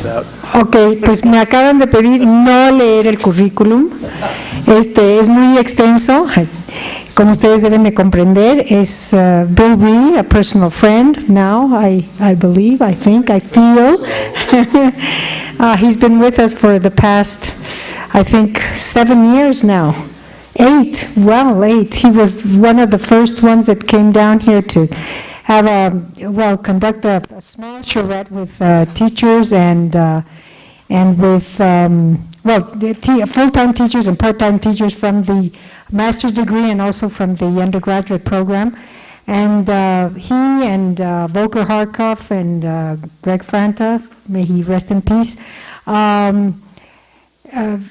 out. Ok, pues me acaban de pedir no leer el currículum. Es muy extenso. Como ustedes deben de comprender, es Bill Reed, a personal friend now, I believe, I think, I feel. He's been with us for the past, I think, 7 years now. 8, well, 8. He was one of the first ones that came down here to have conduct a small charrette with teachers and with, full-time teachers and part-time teachers from the master's degree and also from the undergraduate program. And he and Volker Harkov and Greg Franta, may he rest in peace,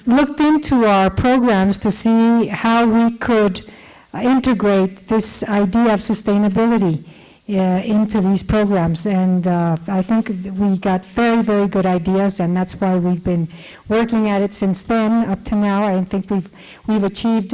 looked into our programs to see how we could integrate this idea of sustainability into these programs, and I think we got very, very good ideas, and that's why we've been working at it since then up to now. I think we've achieved,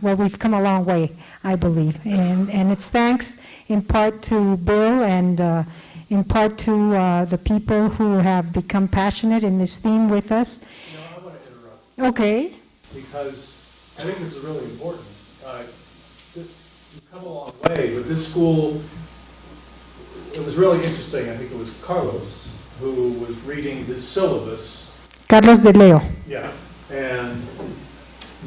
we've come a long way, I believe, and it's thanks in part to Bill and in part to the people who have become passionate in this theme with us. I want to interrupt. Okay. Because I think this is really important. You've come a long way, but this school, it was really interesting. I think it was Carlos who was reading this syllabus. Carlos de Leo. Yeah, and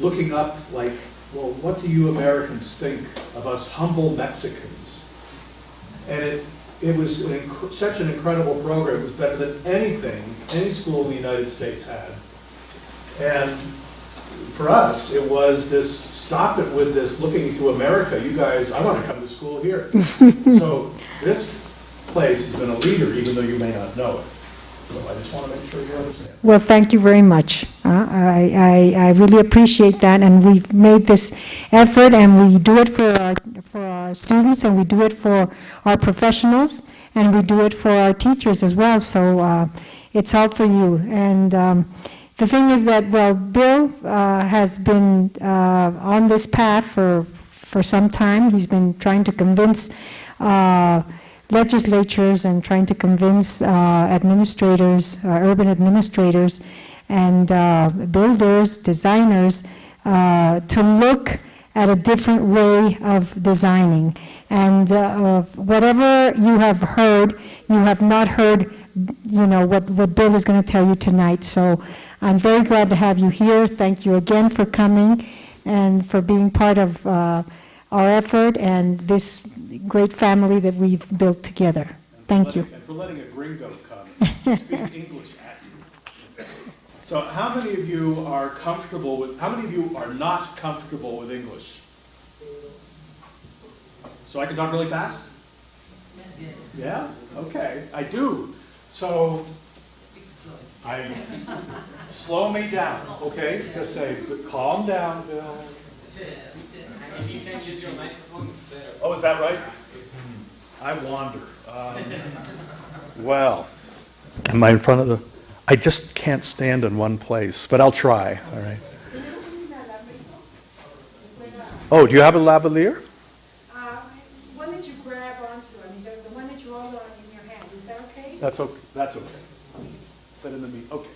looking up like, well, what do you Americans think of us humble Mexicans? And it was such an incredible program. It was better than anything any school in the United States had. And for us, it was this, stop it with this looking to America. You guys, I want to come to school here. So this place has been a leader, even though you may not know it. So I just want to make sure you understand. Well, thank you very much. I really appreciate that, and we've made this effort, and we do it for our students, and we do it for our professionals, and we do it for our teachers as well. So it's all for you. And the thing is that, well, Bill has been on this path for some time. He's been trying to convince legislatures and trying to convince administrators, urban administrators, and builders, designers, to look at a different way of designing. And whatever you have heard, you have not heard, what Bill is going to tell you tonight. So I'm very glad to have you here. Thank you again for coming and for being part of our effort and this great family that we've built together. Thank you. And for letting a gringo come and speak English at you. So how many of you are comfortable with, how many of you are not comfortable with English? So I can talk really fast? Yeah? Okay, I do. So, slow me down, okay? Just say, calm down, Bill. And you can use your microphones better. Oh, is that right? I wander. Well, am I in front of the... I just can't stand in one place, but I'll try, all right. Oh, do you have a lavalier? One that you grab onto, the one that you hold on in your hand, is that okay? That's okay. That's okay. Fit in the meat. Okay.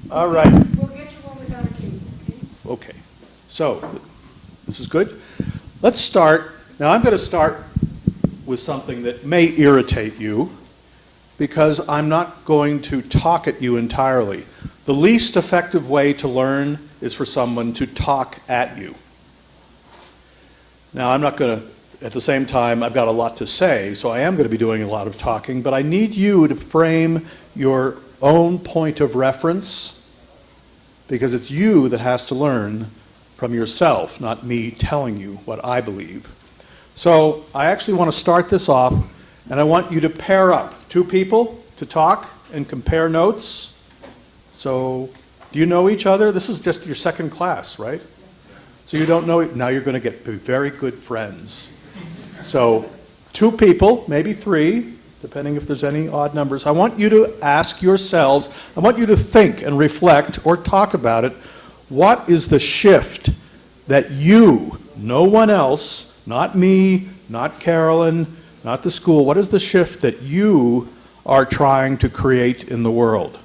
All right. We'll get you one without a cable, okay? Okay. So, this is good. Let's start. Now, I'm going to start with something that may irritate you because I'm not going to talk at you entirely. The least effective way to learn is for someone to talk at you. Now, I'm not going to, at the same time, I've got a lot to say, so I am going to be doing a lot of talking, but I need you to frame your own point of reference because it's you that has to learn from yourself, not me telling you what I believe. So I actually want to start this off, and I want you to pair up two people to talk and compare notes. So do you know each other? This is just your second class, right? So you don't know, now you're going to get very good friends. So two people, maybe three, depending if there's any odd numbers. I want you to ask yourselves, I want you to think and reflect or talk about it. What is the shift that you, no one else, not me, not Carolyn, not the school. What is the shift that you are trying to create in the world?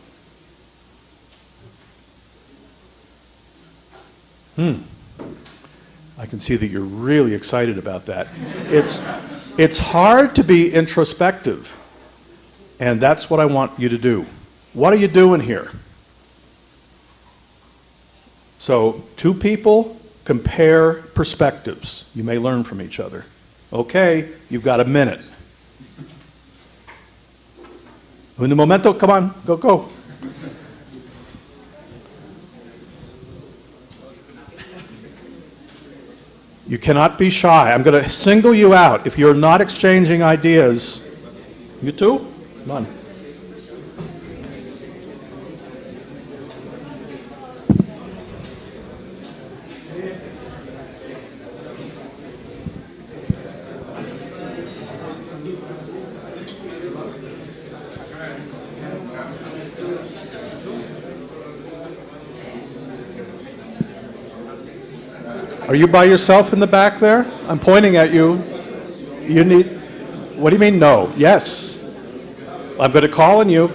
I can see that you're really excited about that. It's hard to be introspective, and that's what I want you to do. What are you doing here? So, two people compare perspectives. You may learn from each other. Okay, you've got a minute. Un momento, come on, go. You cannot be shy. I'm going to single you out. If you're not exchanging ideas, you too? Come on. Are you by yourself in the back there? I'm pointing at you. You need, what do you mean no? Yes. I'm going to call on you.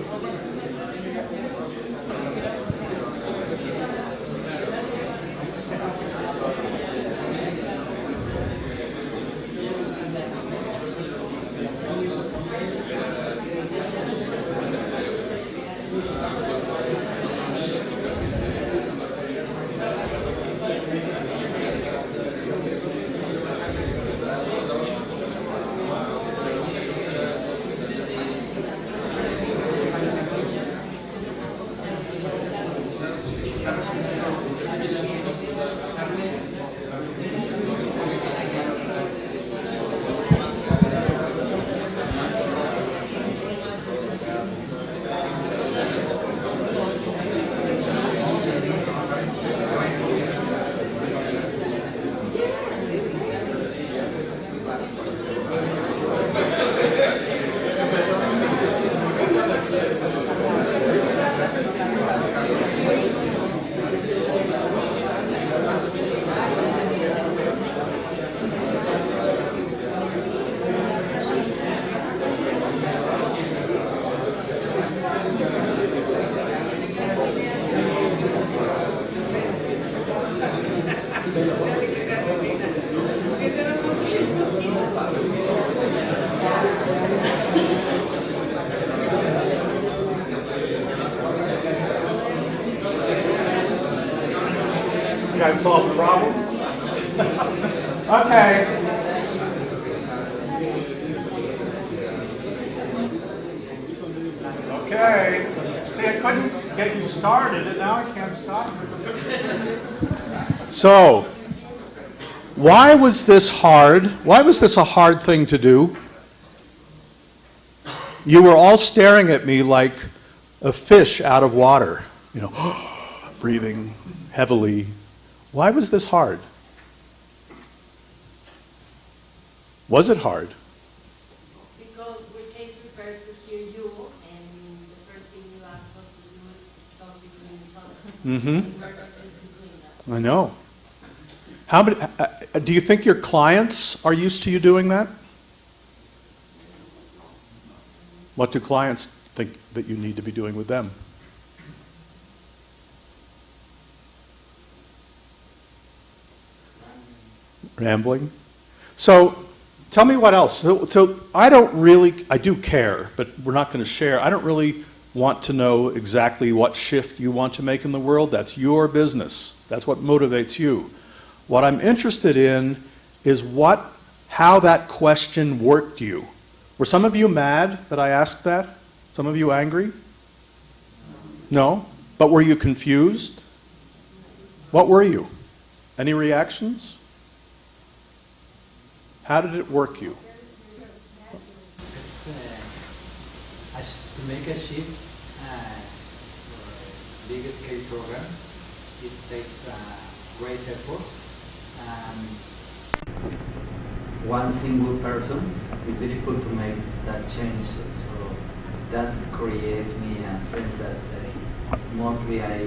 You guys solve the problem? Okay. Okay. See, I couldn't get you started, and now I can't stop you. So, why was this hard? Why was this a hard thing to do? You were all staring at me like a fish out of water, you know, breathing heavily. Why was this hard? Was it hard? Because we came prepared to hear you, and the first thing you asked us to do is to talk between each other. Mm-hmm. We're not used to doing that. I know. How many? Do you think your clients are used to you doing that? What do clients think that you need to be doing with them? Rambling. So, tell me what else. So I do care, but we're not going to share. I don't really want to know exactly what shift you want to make in the world. That's your business. That's what motivates you. What I'm interested in is how that question worked you. Were some of you mad that I asked that? Some of you angry? No? But were you confused? What were you? Any reactions? How did it work you? It's to make a shift for big scale programs. It takes great effort. One single person is difficult to make that change. So that creates me a sense that mostly I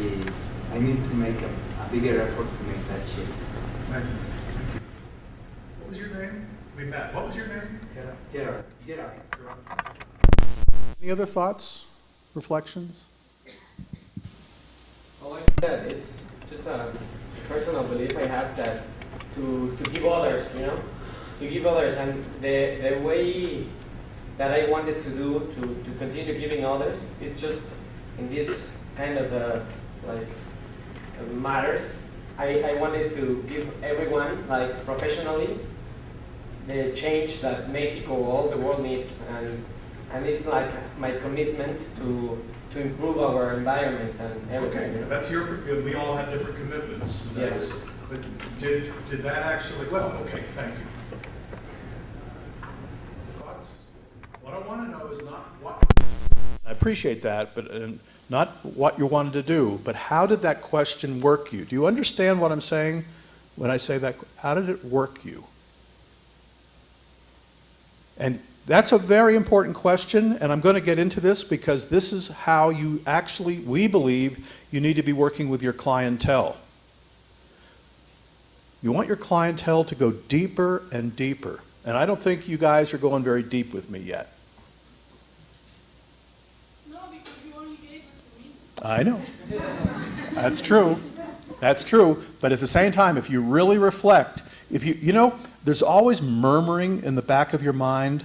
need to make a bigger effort to make that shift. Thank you. What was your name? we met. What was your name? Gerard. Any other thoughts, reflections? Well, like I said, it's just a personal belief I have that to give others, you know, to give others, and the way that I wanted to do to continue giving others is just in this kind of matters. I wanted to give everyone, like professionally, the change that Mexico, all the world needs, and it's like my commitment to improve our environment and everything. Okay, you know? that's your, we all have different commitments. Yes. But did that actually, well, okay, thank you. Thoughts? What I want to know is not what, I appreciate that, but not what you wanted to do, but how did that question work you? Do you understand what I'm saying when I say that? How did it work you? And that's a very important question, and I'm going to get into this because this is how you actually, we believe, you need to be working with your clientele. You want your clientele to go deeper and deeper. And I don't think you guys are going very deep with me yet. No, because you only gave it to me. I know. That's true. That's true. But at the same time, if you really reflect, if you know, there's always murmuring in the back of your mind.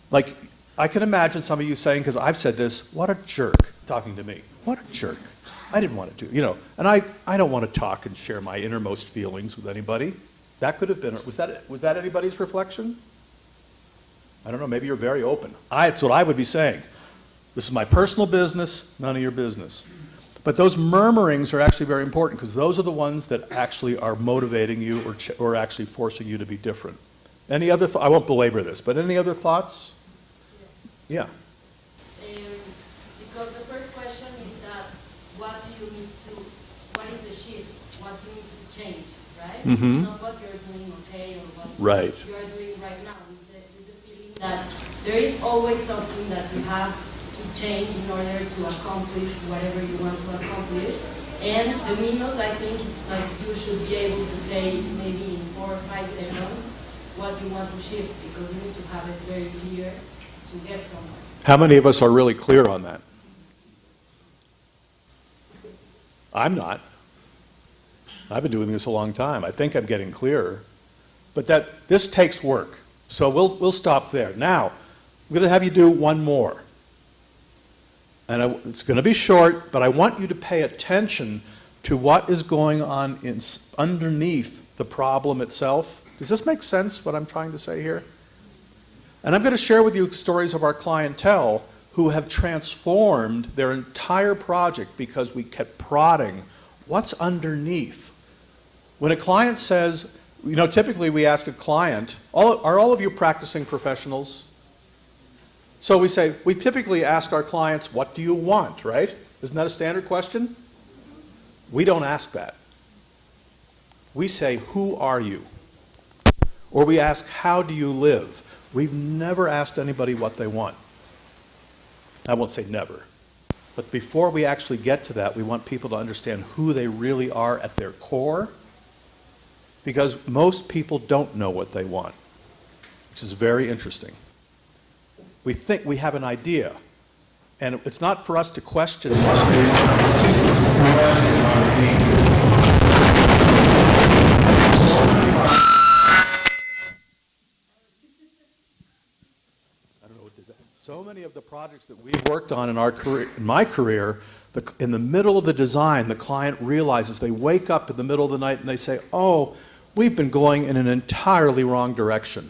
Like, I can imagine some of you saying, because I've said this, what a jerk, talking to me. What a jerk. I didn't want to do, you know, and I don't want to talk and share my innermost feelings with anybody. That could have been, was that anybody's reflection? I don't know, maybe you're very open. That's what I would be saying. This is my personal business, none of your business. But those murmurings are actually very important because those are the ones that actually are motivating you or actually forcing you to be different. Any other, I won't belabor this, but any other thoughts? Yeah. Because the first question is that what is the shift? What do you need to change, right? Mm-hmm. Not what you're doing okay or what Right. you are doing right now. With the feeling that there is always something that you have to change in order to accomplish whatever you want to accomplish. And the minutes, I think it's like you should be able to say maybe in 4 or 5 seconds what you want to shift because you need to have it very clear to get somewhere. How many of us are really clear on that? I'm not. I've been doing this a long time. I think I'm getting clearer. But this takes work. So we'll stop there. Now, I'm going to have you do one more. And it's going to be short, but I want you to pay attention to what is going on underneath the problem itself. Does this make sense, what I'm trying to say here? And I'm going to share with you stories of our clientele who have transformed their entire project because we kept prodding. What's underneath? When a client says, you know, typically we ask a client, are all of you practicing professionals? So we say, we typically ask our clients, what do you want, right? Isn't that a standard question? We don't ask that. We say, who are you? Or we ask, how do you live? We've never asked anybody what they want. I won't say never. But before we actually get to that, we want people to understand who they really are at their core, because most people don't know what they want, which is very interesting. We think we have an idea, and it's not for us to question. So many of the projects that we've worked on in our career, in my career, in the middle of the design, the client realizes, they wake up in the middle of the night and they say, oh, we've been going in an entirely wrong direction.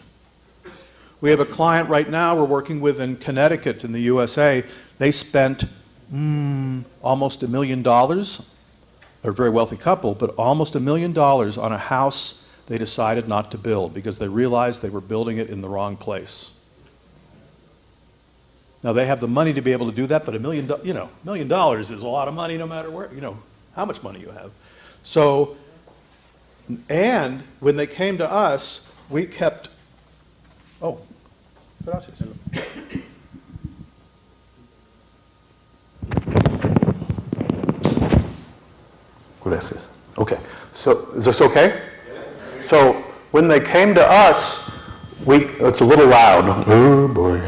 We have a client right now we're working with in Connecticut in the USA. They spent almost $1 million. They're a very wealthy couple, but almost $1 million on a house they decided not to build because they realized they were building it in the wrong place. Now they have the money to be able to do that, but $1 million, you know, $1 million is a lot of money no matter where, you know, how much money you have. So, and when they came to us, we kept, oh, gracias. Gracias. Okay, so is this okay? So when they came to us, It's a little loud. Oh, boy.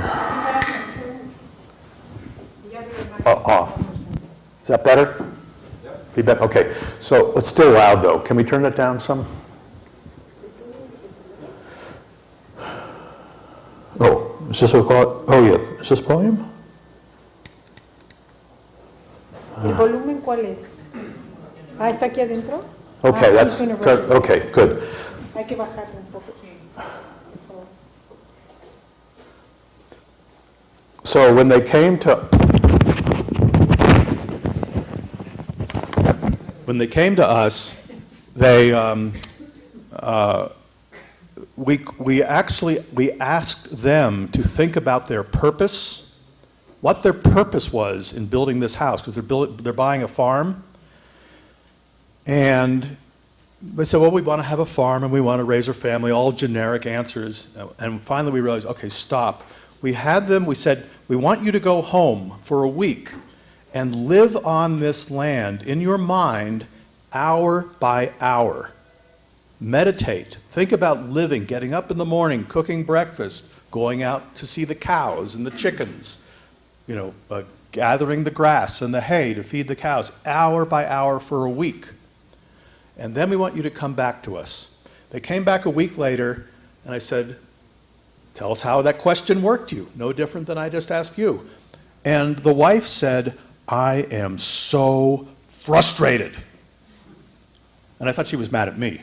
Off. Is that better? Yep. Feedback? Okay. So it's still loud, though. Can we turn it down some? Oh, is this a, oh yeah, is this volume? ¿El volumen cuál es? Ah, ¿está aquí adentro? Okay, that's, okay, good. Hay que bajarlo un poco. So when they came to us, they, we asked them to think about their purpose, what their purpose was in building this house, because they're buying a farm. And they said, well, we want to have a farm and we want to raise our family, all generic answers. And finally we realized, okay, stop. We said, we want you to go home for a week and live on this land in your mind hour by hour. Meditate. Think about living, getting up in the morning, cooking breakfast, going out to see the cows and the chickens, gathering the grass and the hay to feed the cows, hour by hour for a week. And then we want you to come back to us. They came back a week later, and I said, tell us how that question worked you. No different than I just asked you. And the wife said, I am so frustrated. And I thought she was mad at me.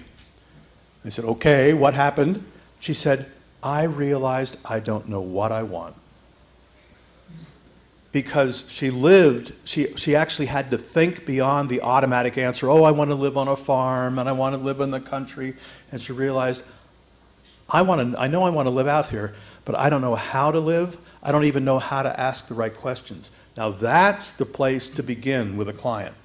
I said, okay, what happened? She said, I realized I don't know what I want. Because she actually had to think beyond the automatic answer, oh, I want to live on a farm and I want to live in the country. And she realized, I know I want to live out here, but I don't know how to live. I don't even know how to ask the right questions. Now that's the place to begin with a client.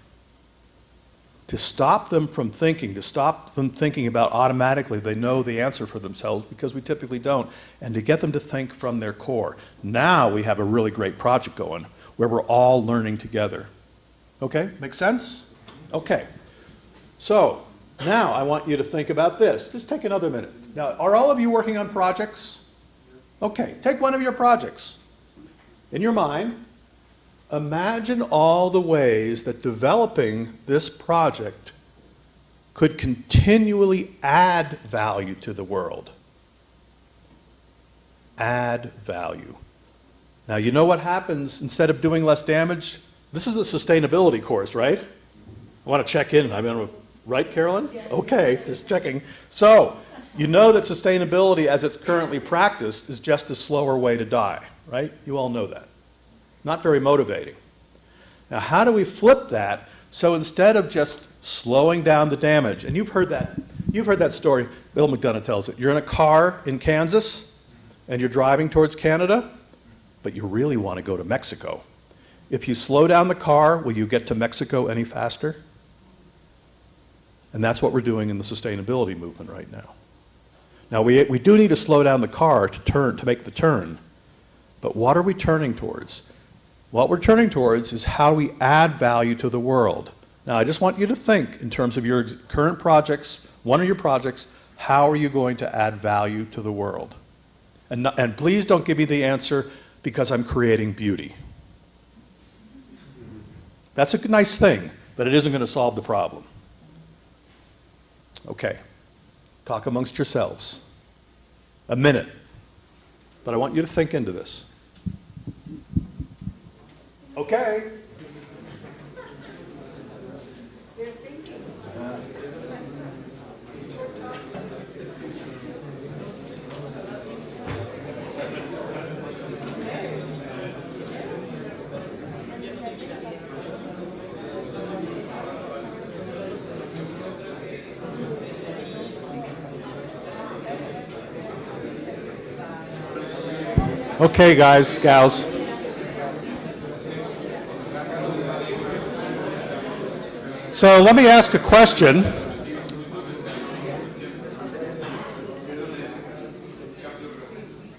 To stop them from thinking, to stop them thinking about automatically they know the answer for themselves, because we typically don't, and to get them to think from their core. Now we have a really great project going where we're all learning together. Okay, make sense? Okay, so now I want you to think about this. Just take another minute. Now, are all of you working on projects? Okay, take one of your projects. In your mind, imagine all the ways that developing this project could continually add value to the world. Add value. Now, you know what happens instead of doing less damage? This is a sustainability course, right? I want to check in. Right, Carolyn? Yes. Okay, just checking. So, you know that sustainability as it's currently practiced is just a slower way to die, right? You all know that. Not very motivating. Now, how do we flip that so instead of just slowing down the damage, and you've heard that story, Bill McDonough tells it. You're in a car in Kansas, and you're driving towards Canada, but you really want to go to Mexico. If you slow down the car, will you get to Mexico any faster? And that's what we're doing in the sustainability movement right now. Now, we do need to slow down the car to make the turn, but what are we turning towards? What we're turning towards is how we add value to the world. Now, I just want you to think in terms of your current projects, one of your projects, how are you going to add value to the world? And please don't give me the answer because I'm creating beauty. That's a nice thing, but it isn't going to solve the problem. Okay, talk amongst yourselves. A minute, but I want you to think into this. Okay. Okay, guys, gals. So let me ask a question.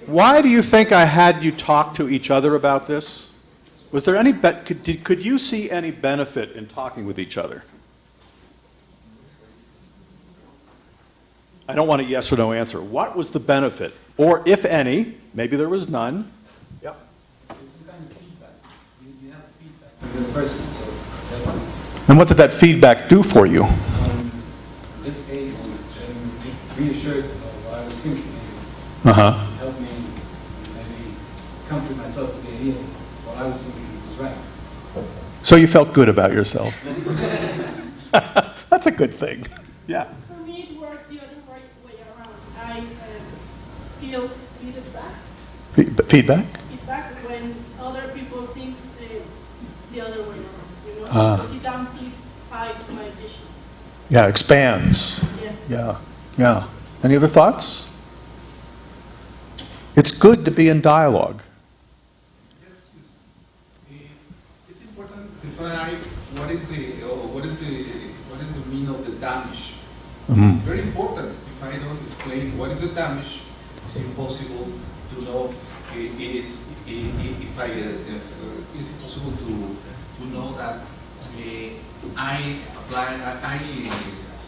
Why do you think I had you talk to each other about this? Was there any could you see any benefit in talking with each other? I don't want a yes or no answer. What was the benefit? or if any, maybe there was none. Yep. There's some kind of feedback. You have feedback from the person, so that's, And what did that feedback do for you? in this case, it reassured what I was thinking. Uh-huh. Helped me maybe come to myself with the idea of what I was thinking was right. So you felt good about yourself. That's a good thing. Yeah. For me, it works the other way around. I feel feedback. Feedback? Feedback when other people think the other way around. You know, Ah. because it amplifies my vision. Yeah, expands. Yes. Yeah, yeah. Any other thoughts? It's good to be in dialogue. Yes, it's important to define what is the meaning of the damage. Mhm. It's very important. If I don't explain what is the damage, it's impossible to know. It's impossible to know that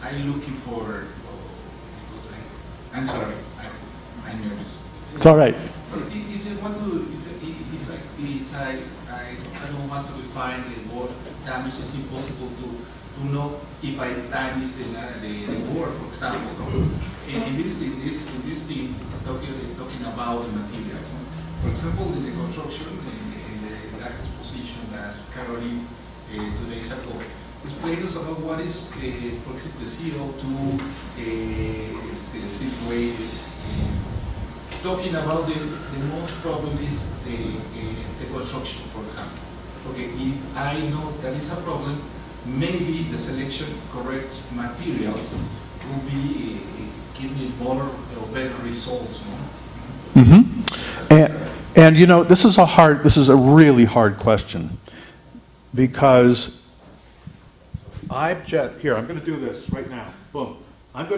I'm looking for. I'm sorry, I'm nervous. It's all right. If I want to, I don't want to define the word damage. It's impossible to know if I damage the word, for example. No? In this thing, talking about the materials. For example, in the construction, in the last exposition that Caroline 2 days ago explained us about what is, for example, the CO2, steel weight. Talking about the most problem is the construction, for example. Okay, if I know that is a problem, maybe the selection correct materials will be give me more or better results. No? And you know, this is a really hard question, because I'm going to do this right now. Boom. I'm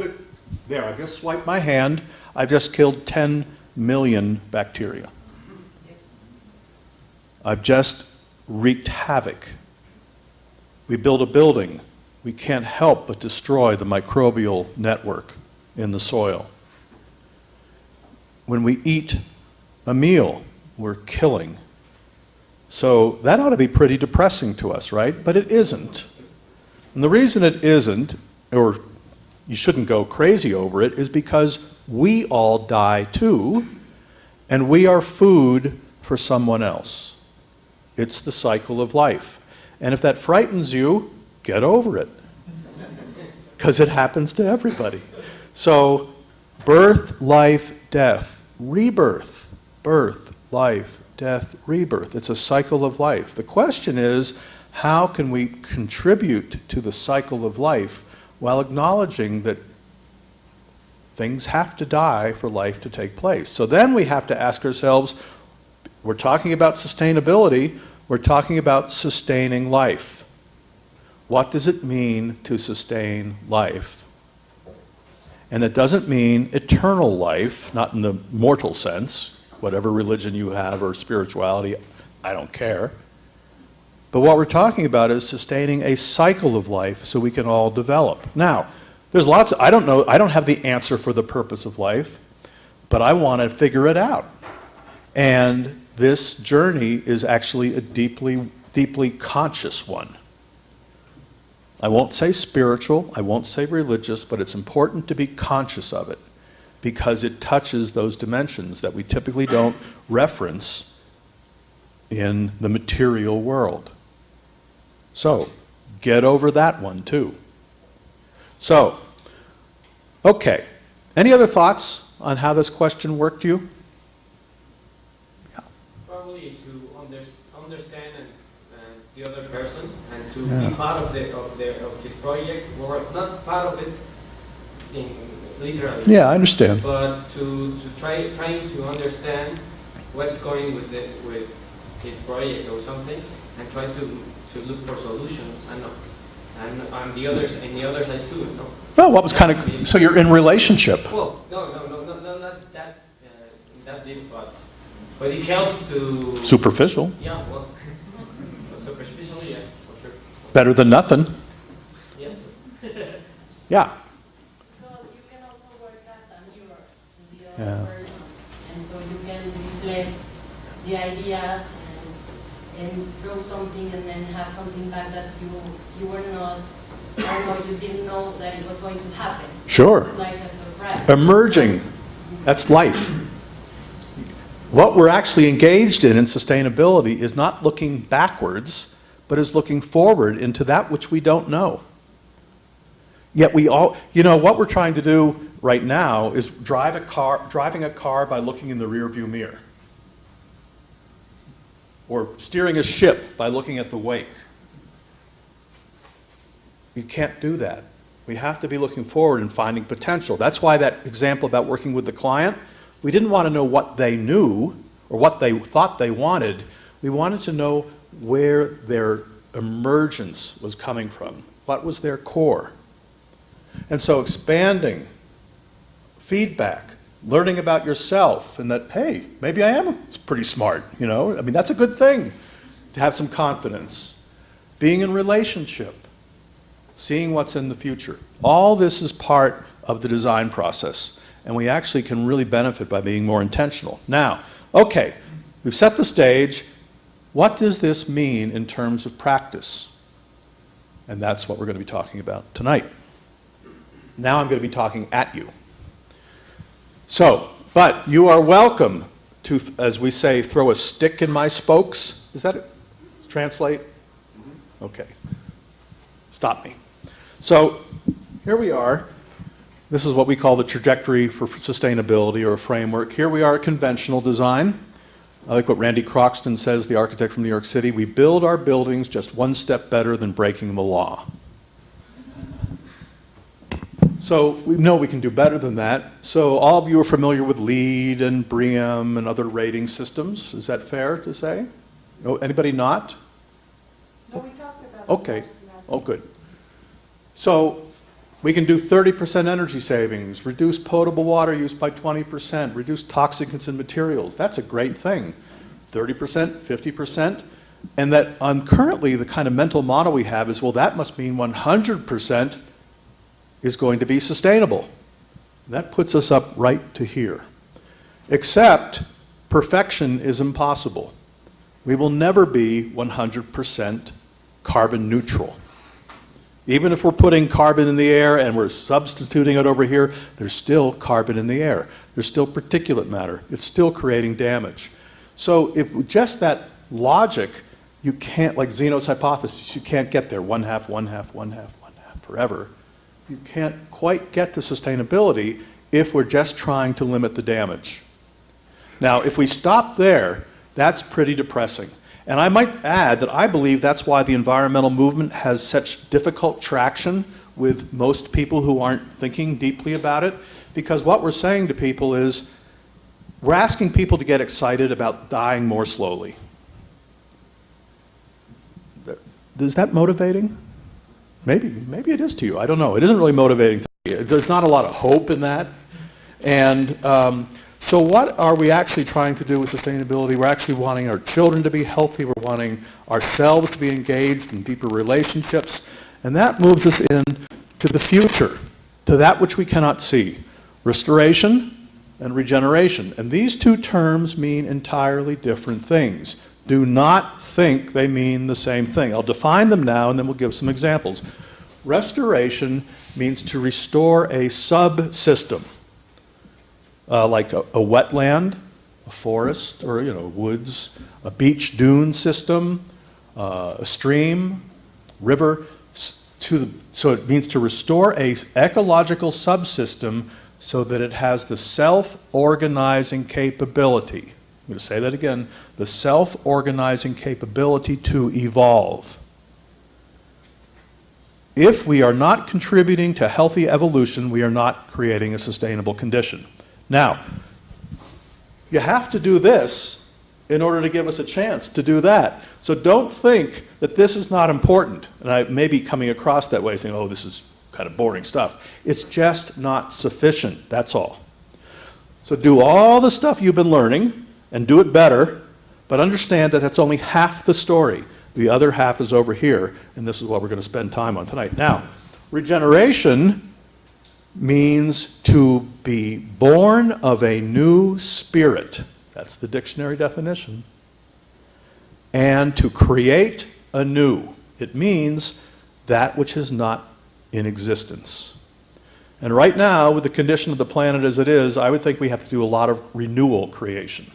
just swipe my hand. I've just killed 10 million bacteria. I've just wreaked havoc. We build a building. We can't help but destroy the microbial network in the soil. When we eat a meal, we're killing. So that ought to be pretty depressing to us, right? But it isn't. And the reason it isn't, or you shouldn't go crazy over it, is because we all die too, and we are food for someone else. It's the cycle of life. And if that frightens you, get over it, because it happens to everybody. So, birth, life, death, rebirth, birth, life, death, rebirth. It's a cycle of life. The question is, how can we contribute to the cycle of life while acknowledging that things have to die for life to take place? So then we have to ask ourselves, we're talking about sustainability, we're talking about sustaining life. What does it mean to sustain life? And it doesn't mean eternal life, not in the mortal sense, whatever religion you have or spirituality, I don't care. But what we're talking about is sustaining a cycle of life so we can all develop. Now, there's lots of, I don't have the answer for the purpose of life, but I want to figure it out. And this journey is actually a deeply, deeply conscious one. I won't say spiritual, I won't say religious, but it's important to be conscious of it because it touches those dimensions that we typically don't reference in the material world. So, get over that one too. So, okay. Any other thoughts on how this question worked you? Yeah. Probably to understand the other person and to be part of his project, or not part of it literally. Yeah, I understand. But to trying to understand what's going with his project or something, and try to look for solutions and on the other side too. No? Well, what was kind of, so you're in relationship. Well, no, not that deep, but it helps to. Superficial. Yeah, well, superficially, yeah, for sure. Better than nothing. Yeah. Yeah. Because you can also work as a mirror to the other person. reflect the ideas and draw something and then have something back that you were not, I don't know, you didn't know that it was going to happen. Sure. Like a surprise. Emerging. That's life. What we're actually engaged in sustainability is not looking backwards, but is looking forward into that which we don't know. Yet we all, what we're trying to do right now is driving a car by looking in the rear view mirror. Or steering a ship by looking at the wake. You can't do that. We have to be looking forward and finding potential. That's why that example about working with the client, we didn't want to know what they knew or what they thought they wanted. We wanted to know where their emergence was coming from. What was their core? And so expanding, feedback, learning about yourself, and that, hey, maybe I am pretty smart, I mean, that's a good thing, to have some confidence. Being in relationship, seeing what's in the future. All this is part of the design process, and we actually can really benefit by being more intentional. Now, okay, we've set the stage. What does this mean in terms of practice? And that's what we're going to be talking about tonight. Now I'm going to be talking at you. So, but you are welcome to, as we say, throw a stick in my spokes. Is that it? Translate? Okay. Stop me. So, here we are. This is what we call the trajectory for sustainability, or a framework. Here we are at conventional design. I like what Randy Croxton says, the architect from New York City. We build our buildings just one step better than breaking the law. So we know we can do better than that. So all of you are familiar with LEED and BREEAM and other rating systems. Is that fair to say? No, anybody not? No, we talked about Okay. it last Oh, good. So we can do 30% energy savings, reduce potable water use by 20%, reduce toxicants in materials. That's a great thing. 30%, 50%. And that currently the kind of mental model we have is, well, that must mean 100% is going to be sustainable. That puts us up right to here. Except perfection is impossible. We will never be 100% carbon neutral. Even if we're putting carbon in the air and we're substituting it over here, there's still carbon in the air. There's still particulate matter. It's still creating damage. So if just that logic, you can't, like Zeno's hypothesis, you can't get there 1/2, 1/2, 1/2, 1/2 forever. You can't quite get to sustainability if we're just trying to limit the damage. Now, if we stop there, that's pretty depressing. And I might add that I believe that's why the environmental movement has such difficult traction with most people who aren't thinking deeply about it, because what we're saying to people is, we're asking people to get excited about dying more slowly. Is that motivating? Maybe it is to you. I don't know. It isn't really motivating to me. There's not a lot of hope in that. And so what are we actually trying to do with sustainability? We're actually wanting our children to be healthy. We're wanting ourselves to be engaged in deeper relationships. And that moves us into the future, to that which we cannot see. Restoration and regeneration. And these two terms mean entirely different things. Do not think they mean the same thing. I'll define them now and then we'll give some examples. Restoration means to restore a subsystem, like a wetland, a forest, or woods, a beach dune system, a stream, river. So it means to restore a ecological subsystem so that it has the self-organizing capability. I'm going to say that again, the self-organizing capability to evolve. If we are not contributing to healthy evolution, we are not creating a sustainable condition. Now, you have to do this in order to give us a chance to do that. So don't think that this is not important. And I may be coming across that way, saying, oh, this is kind of boring stuff. It's just not sufficient, that's all. So do all the stuff you've been learning, and do it better, but understand that that's only half the story. The other half is over here, and this is what we're going to spend time on tonight. Now, regeneration means to be born of a new spirit. That's the dictionary definition. And to create anew. It means that which is not in existence. And right now, with the condition of the planet as it is, I would think we have to do a lot of renewal creation.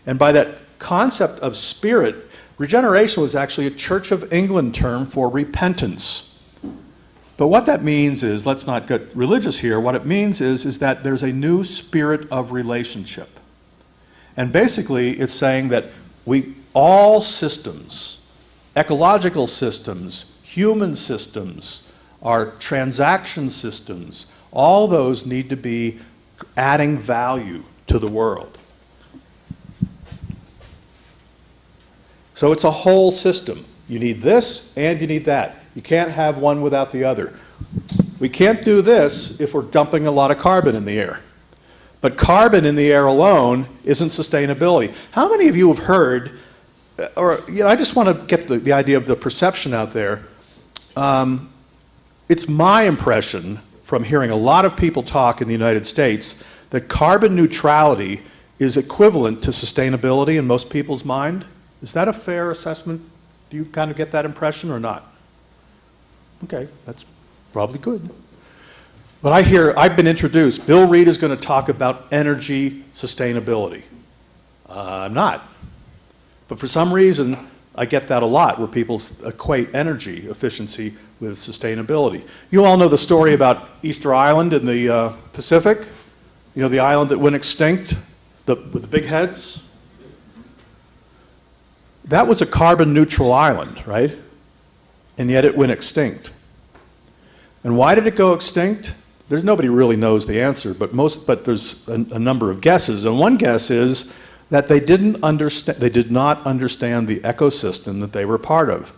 And by that concept of spirit, regeneration was actually a Church of England term for repentance. But what that means is, let's not get religious here, what it means is that there's a new spirit of relationship. And basically, it's saying that all systems, ecological systems, human systems, our transaction systems, all those need to be adding value to the world. So it's a whole system. You need this and you need that. You can't have one without the other. We can't do this if we're dumping a lot of carbon in the air. But carbon in the air alone isn't sustainability. How many of you have heard, or I just want to get the idea of the perception out there. It's my impression from hearing a lot of people talk in the United States that carbon neutrality is equivalent to sustainability in most people's mind. Is that a fair assessment? Do you kind of get that impression or not? Okay, that's probably good. But I've been introduced, Bill Reed is going to talk about energy sustainability. I'm not. But for some reason, I get that a lot, where people equate energy efficiency with sustainability. You all know the story about Easter Island in the Pacific? You know, the island that went extinct with the big heads? That was a carbon neutral island, right? And yet it went extinct. And why did it go extinct? Nobody really knows the answer, but there's a number of guesses. And one guess is that they did not understand the ecosystem that they were part of.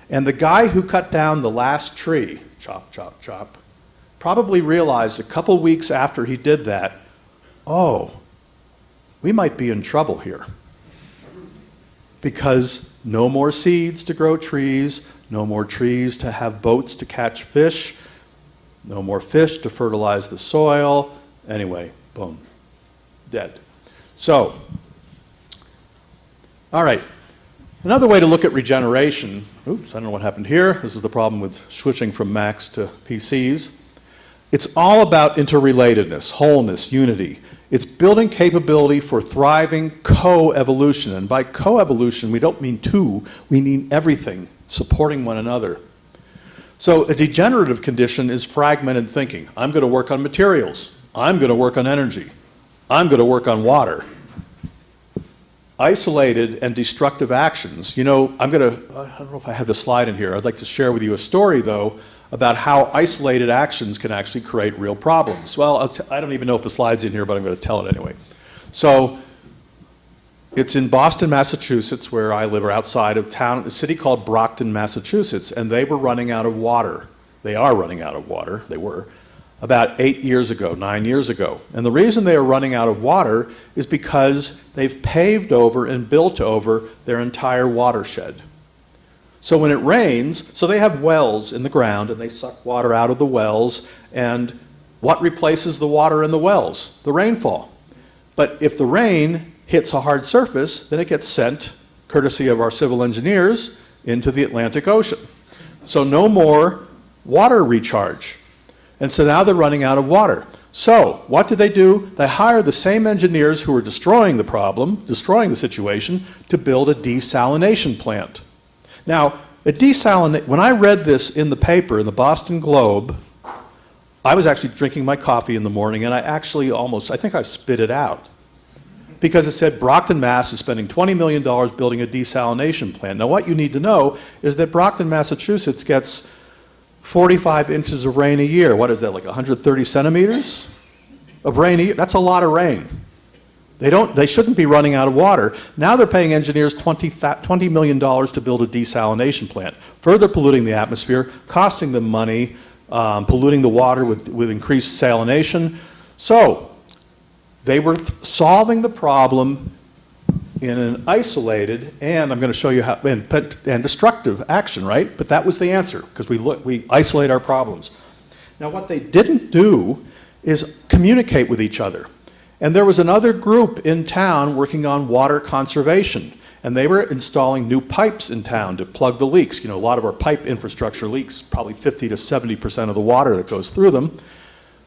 And the guy who cut down the last tree, chop, chop, chop, probably realized a couple weeks after he did that, oh, we might be in trouble here. Because no more seeds to grow trees, no more trees to have boats to catch fish, no more fish to fertilize the soil. Anyway, boom, dead. So, all right. Another way to look at regeneration, oops, I don't know what happened here. This is the problem with switching from Macs to PCs. It's all about interrelatedness, wholeness, unity. It's building capability for thriving co-evolution. And by co-evolution, we don't mean two, we mean everything, supporting one another. So a degenerative condition is fragmented thinking. I'm going to work on materials. I'm going to work on energy. I'm going to work on water. Isolated and destructive actions. You know, I don't know if I have the slide in here. I'd like to share with you a story, though, about how isolated actions can actually create real problems. Well, I don't even know if the slide's in here, but I'm going to tell it anyway. So, it's in Boston, Massachusetts, where I live, or outside of town, a city called Brockton, Massachusetts, and they were running out of water. They are running out of water, they were, about 9 years ago. And the reason they are running out of water is because they've paved over and built over their entire watershed. So when it rains, so they have wells in the ground and they suck water out of the wells, and what replaces the water in the wells? The rainfall. But if the rain hits a hard surface, then it gets sent, courtesy of our civil engineers, into the Atlantic Ocean. So no more water recharge. And so now they're running out of water. So what did they do? They hired the same engineers who were destroying the problem, destroying the situation, to build a desalination plant. Now, when I read this in the paper, in the Boston Globe, I was actually drinking my coffee in the morning, and I think I spit it out. Because it said Brockton, Mass. is spending $20 million building a desalination plant. Now, what you need to know is that Brockton, Massachusetts gets 45 inches of rain a year. What is that, like 130 centimeters of rain a year? That's a lot of rain. They shouldn't be running out of water. Now they're paying engineers $20 million to build a desalination plant, further polluting the atmosphere, costing them money, polluting the water with increased salination. So they were solving the problem in an isolated, and I'm going to show you how, and destructive action, right? But that was the answer, because we isolate our problems. Now what they didn't do is communicate with each other. And there was another group in town working on water conservation. And they were installing new pipes in town to plug the leaks. You know, a lot of our pipe infrastructure leaks, probably 50 to 70% of the water that goes through them.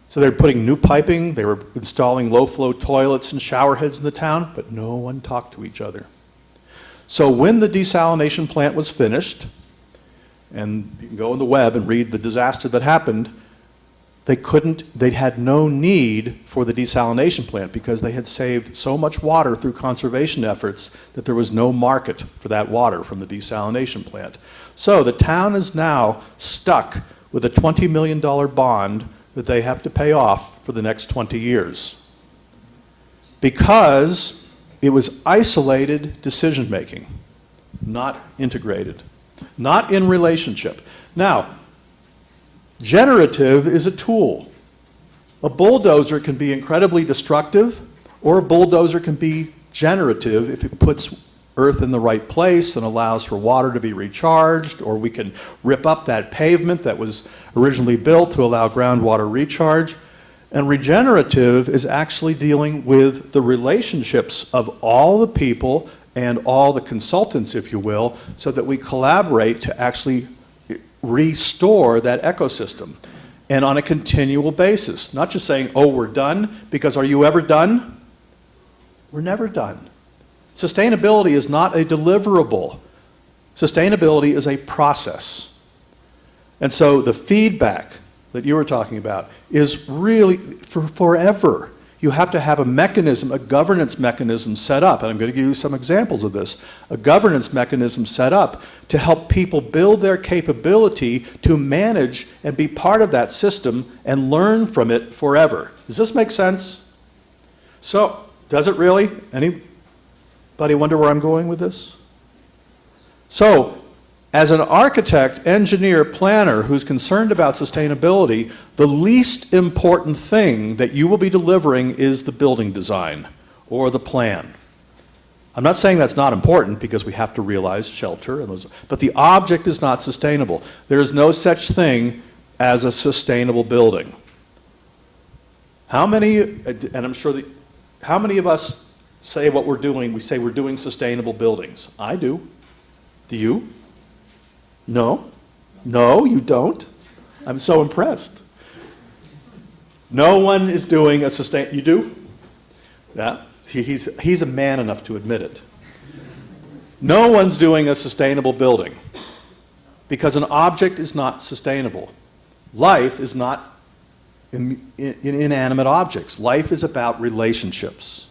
So they were putting new piping, they were installing low-flow toilets and shower heads in the town, but no one talked to each other. So when the desalination plant was finished, and you can go on the web and read the disaster that happened, they had no need for the desalination plant because they had saved so much water through conservation efforts that there was no market for that water from the desalination plant. So the town is now stuck with a $20 million bond that they have to pay off for the next 20 years because it was isolated decision making, not integrated, not in relationship. Now, generative is a tool. A bulldozer can be incredibly destructive, or a bulldozer can be generative if it puts earth in the right place and allows for water to be recharged, or we can rip up that pavement that was originally built to allow groundwater recharge. And regenerative is actually dealing with the relationships of all the people and all the consultants, if you will, so that we collaborate to actually restore that ecosystem, and on a continual basis. Not just saying, oh, we're done, because are you ever done? We're never done. Sustainability is not a deliverable. Sustainability is a process. And so the feedback that you were talking about is really for forever. You have to have a mechanism, a governance mechanism set up, and I'm going to give you some examples of this, a governance mechanism set up to help people build their capability to manage and be part of that system and learn from it forever. Does this make sense? So, does it really? Anybody wonder where I'm going with this? So, as an architect, engineer, planner who's concerned about sustainability, the least important thing that you will be delivering is the building design or the plan. I'm not saying that's not important because we have to realize shelter, and those, but the object is not sustainable. There is no such thing as a sustainable building. How many, and I'm sure that, how many of us say what we're doing, we say we're doing sustainable buildings? I do. Do you? No? No, you don't? I'm so impressed. No one is doing a sustain, you do? Yeah, he's a man enough to admit it. No one's doing a sustainable building because an object is not sustainable. Life is not in inanimate objects. Life is about relationships.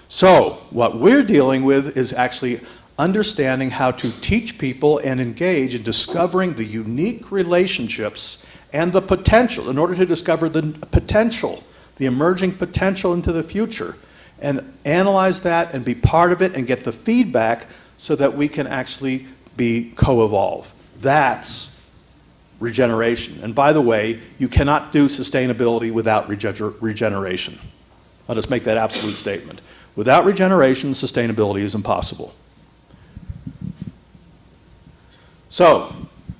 So, what we're dealing with is actually understanding how to teach people and engage in discovering the unique relationships and the potential, in order to discover the potential, the emerging potential into the future, and analyze that and be part of it and get the feedback so that we can actually be co-evolve. That's regeneration. And by the way, you cannot do sustainability without regeneration. I'll just make that absolute statement. Without regeneration, sustainability is impossible. So,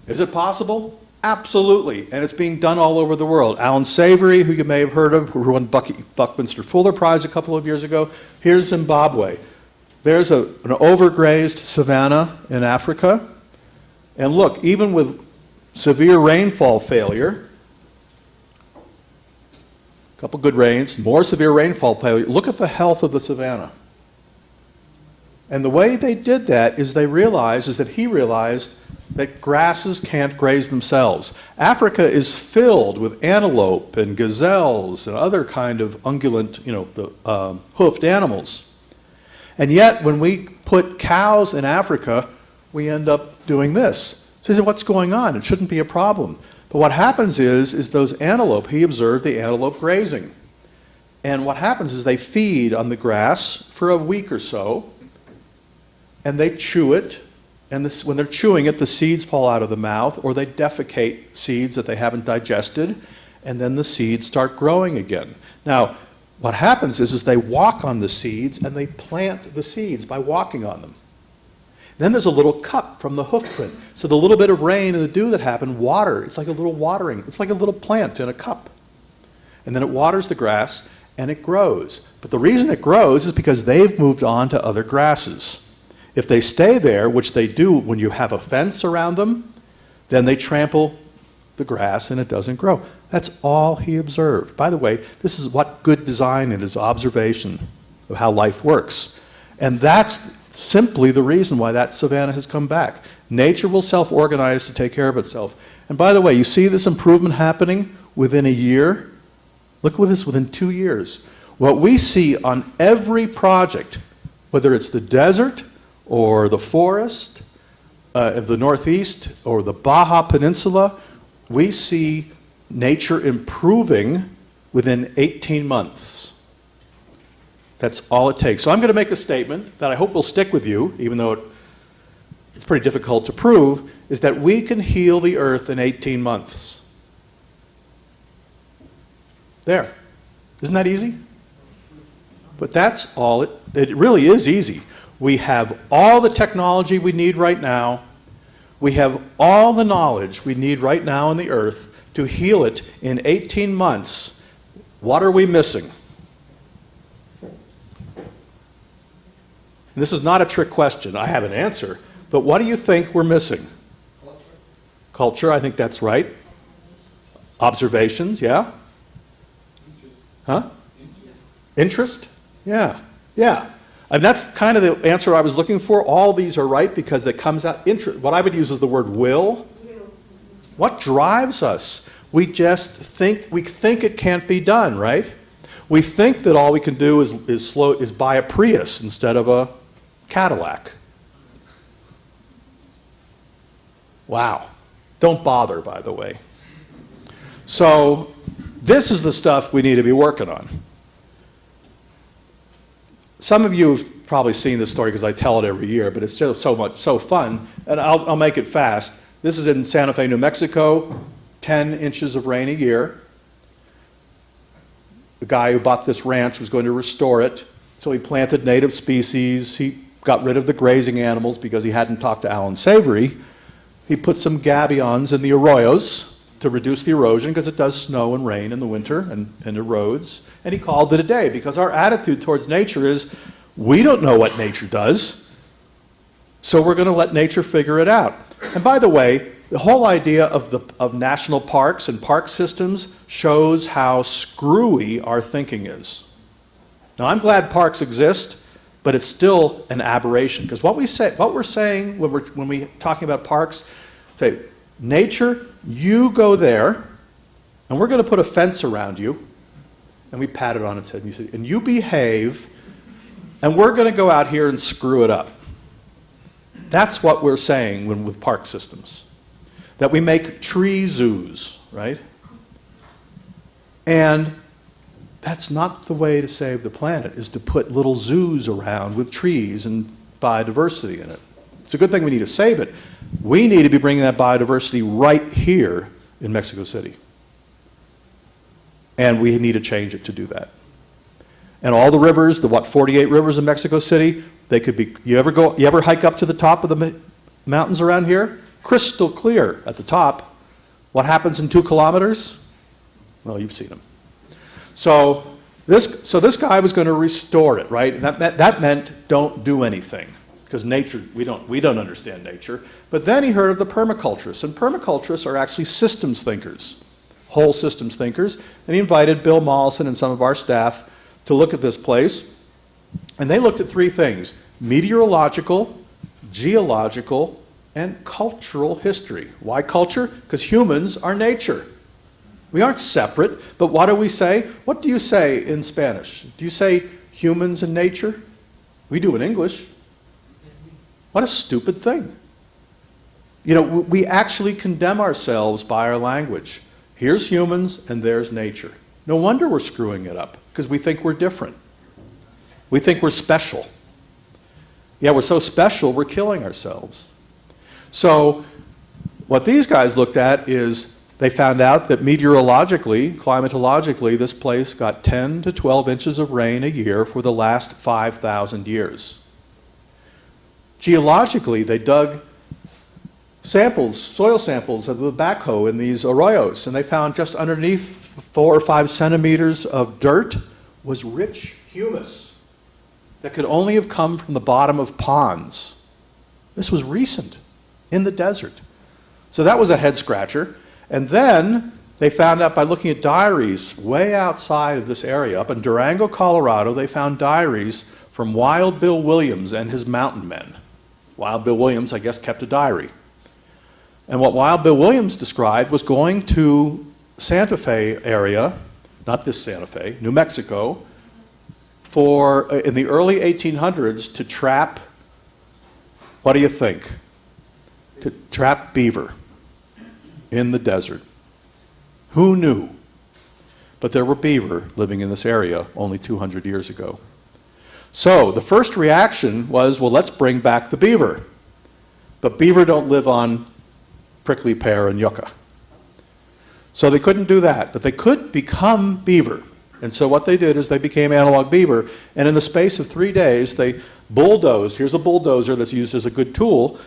is it possible? Absolutely, and it's being done all over the world. Alan Savory, who you may have heard of, who won Buckminster Fuller Prize a couple of years ago. Here's Zimbabwe. There's an overgrazed savanna in Africa. And look, even with severe rainfall failure, a couple good rains, more severe rainfall failure, look at the health of the savanna. And the way they did that is he realized that grasses can't graze themselves. Africa is filled with antelope and gazelles and other kind of ungulant, hoofed animals. And yet, when we put cows in Africa, we end up doing this. So he said, what's going on? It shouldn't be a problem. But what happens is those antelope, he observed the antelope grazing. And what happens is they feed on the grass for a week or so, and they chew it. And when they're chewing it, the seeds fall out of the mouth, or they defecate seeds that they haven't digested, and then the seeds start growing again. Now, what happens is they walk on the seeds, and they plant the seeds by walking on them. Then there's a little cup from the hoof print. So the little bit of rain and the dew that happened, water, it's like a little watering. It's like a little plant in a cup. And then it waters the grass, and it grows. But the reason it grows is because they've moved on to other grasses. If they stay there, which they do when you have a fence around them, then they trample the grass and it doesn't grow. That's all he observed. By the way, this is what good design is, observation of how life works. And that's simply the reason why that savanna has come back. Nature will self-organize to take care of itself. And by the way, you see this improvement happening within a year? Look at this within 2 years. What we see on every project, whether it's the desert or the forest of the Northeast or the Baja Peninsula, we see nature improving within 18 months. That's all it takes. So I'm going to make a statement that I hope will stick with you, even though it's pretty difficult to prove, is that we can heal the earth in 18 months. There. Isn't that easy? But that's all it really is easy. We have all the technology we need right now. We have all the knowledge we need right now on the earth to heal it in 18 months. What are we missing? This is not a trick question. I have an answer. But what do you think we're missing? Culture. Culture, I think that's right. Observations, yeah? Huh? Interest? Yeah. Yeah. And that's kind of the answer I was looking for. All these are right because it comes out interest. What I would use is the word will. What drives us? We just think it can't be done, right? We think that all we can do is buy a Prius instead of a Cadillac. Wow. Don't bother, by the way. So this is the stuff we need to be working on. Some of you have probably seen this story because I tell it every year, but it's just so fun, and I'll make it fast. This is in Santa Fe, New Mexico, 10 inches of rain a year. The guy who bought this ranch was going to restore it, so he planted native species. He got rid of the grazing animals because he hadn't talked to Alan Savory. He put some gabions in the arroyos to reduce the erosion because it does snow and rain in the winter and erodes. And he called it a day because our attitude towards nature is we don't know what nature does, so we're going to let nature figure it out. And by the way, the whole idea of national parks and park systems shows how screwy our thinking is. Now, I'm glad parks exist, but it's still an aberration because what we're saying when we're talking about parks, say, nature, you go there, and we're going to put a fence around you, and we pat it on its head, and you say, and you behave, and we're going to go out here and screw it up. That's what we're saying with park systems. That we make tree zoos, right? And that's not the way to save the planet, is to put little zoos around with trees and biodiversity in it. It's a good thing we need to save it. We need to be bringing that biodiversity right here in Mexico City. And we need to change it to do that. And all the rivers, the 48 rivers in Mexico City, they could be, you ever hike up to the top of the mountains around here? Crystal clear at the top. What happens in 2 kilometers? Well, you've seen them. So this guy was going to restore it, right? And that meant don't do anything. Because nature, we don't understand nature. But then he heard of the permaculturists, and permaculturists are actually systems thinkers, whole systems thinkers, and he invited Bill Mollison and some of our staff to look at this place, and they looked at 3 things: meteorological, geological, and cultural history. Why culture? Because humans are nature. We aren't separate, but what do we say? What do you say in Spanish? Do you say humans and nature? We do in English. What a stupid thing. You know, we actually condemn ourselves by our language. Here's humans and there's nature. No wonder we're screwing it up, because we think we're different. We think we're special. Yeah, we're so special, we're killing ourselves. So what these guys looked at is they found out that meteorologically, climatologically, this place got 10 to 12 inches of rain a year for the last 5,000 years. Geologically, they dug samples, soil samples of the backhoe in these arroyos, and they found just underneath 4 or 5 centimeters of dirt was rich humus that could only have come from the bottom of ponds. This was recent, in the desert. So that was a head scratcher. And then they found out by looking at diaries way outside of this area, up in Durango, Colorado, they found diaries from Wild Bill Williams and his mountain men. Wild Bill Williams, I guess, kept a diary. And what Wild Bill Williams described was going to Santa Fe area, not this Santa Fe, New Mexico, in the early 1800s to trap, what do you think? To trap beaver in the desert. Who knew? But there were beaver living in this area only 200 years ago. So the first reaction was, well, let's bring back the beaver. But beaver don't live on prickly pear and yucca. So they couldn't do that, but they could become beaver. And so what they did is they became analog beaver, and in the space of 3 days, they bulldozed. Here's a bulldozer that's used as a good tool.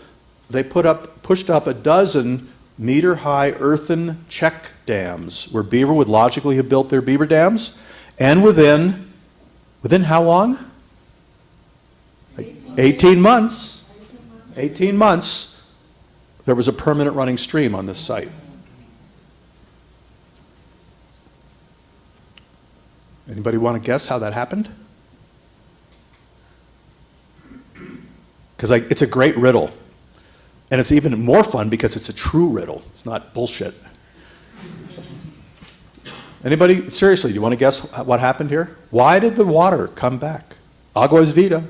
They pushed up a dozen meter-high earthen check dams where beaver would logically have built their beaver dams, and within how long? Like 18 months. 18 months, there was a permanent running stream on this site. Anybody want to guess how that happened? Because it's a great riddle. And it's even more fun because it's a true riddle. It's not bullshit. Anybody, seriously, do you want to guess what happened here? Why did the water come back? Agua es vida.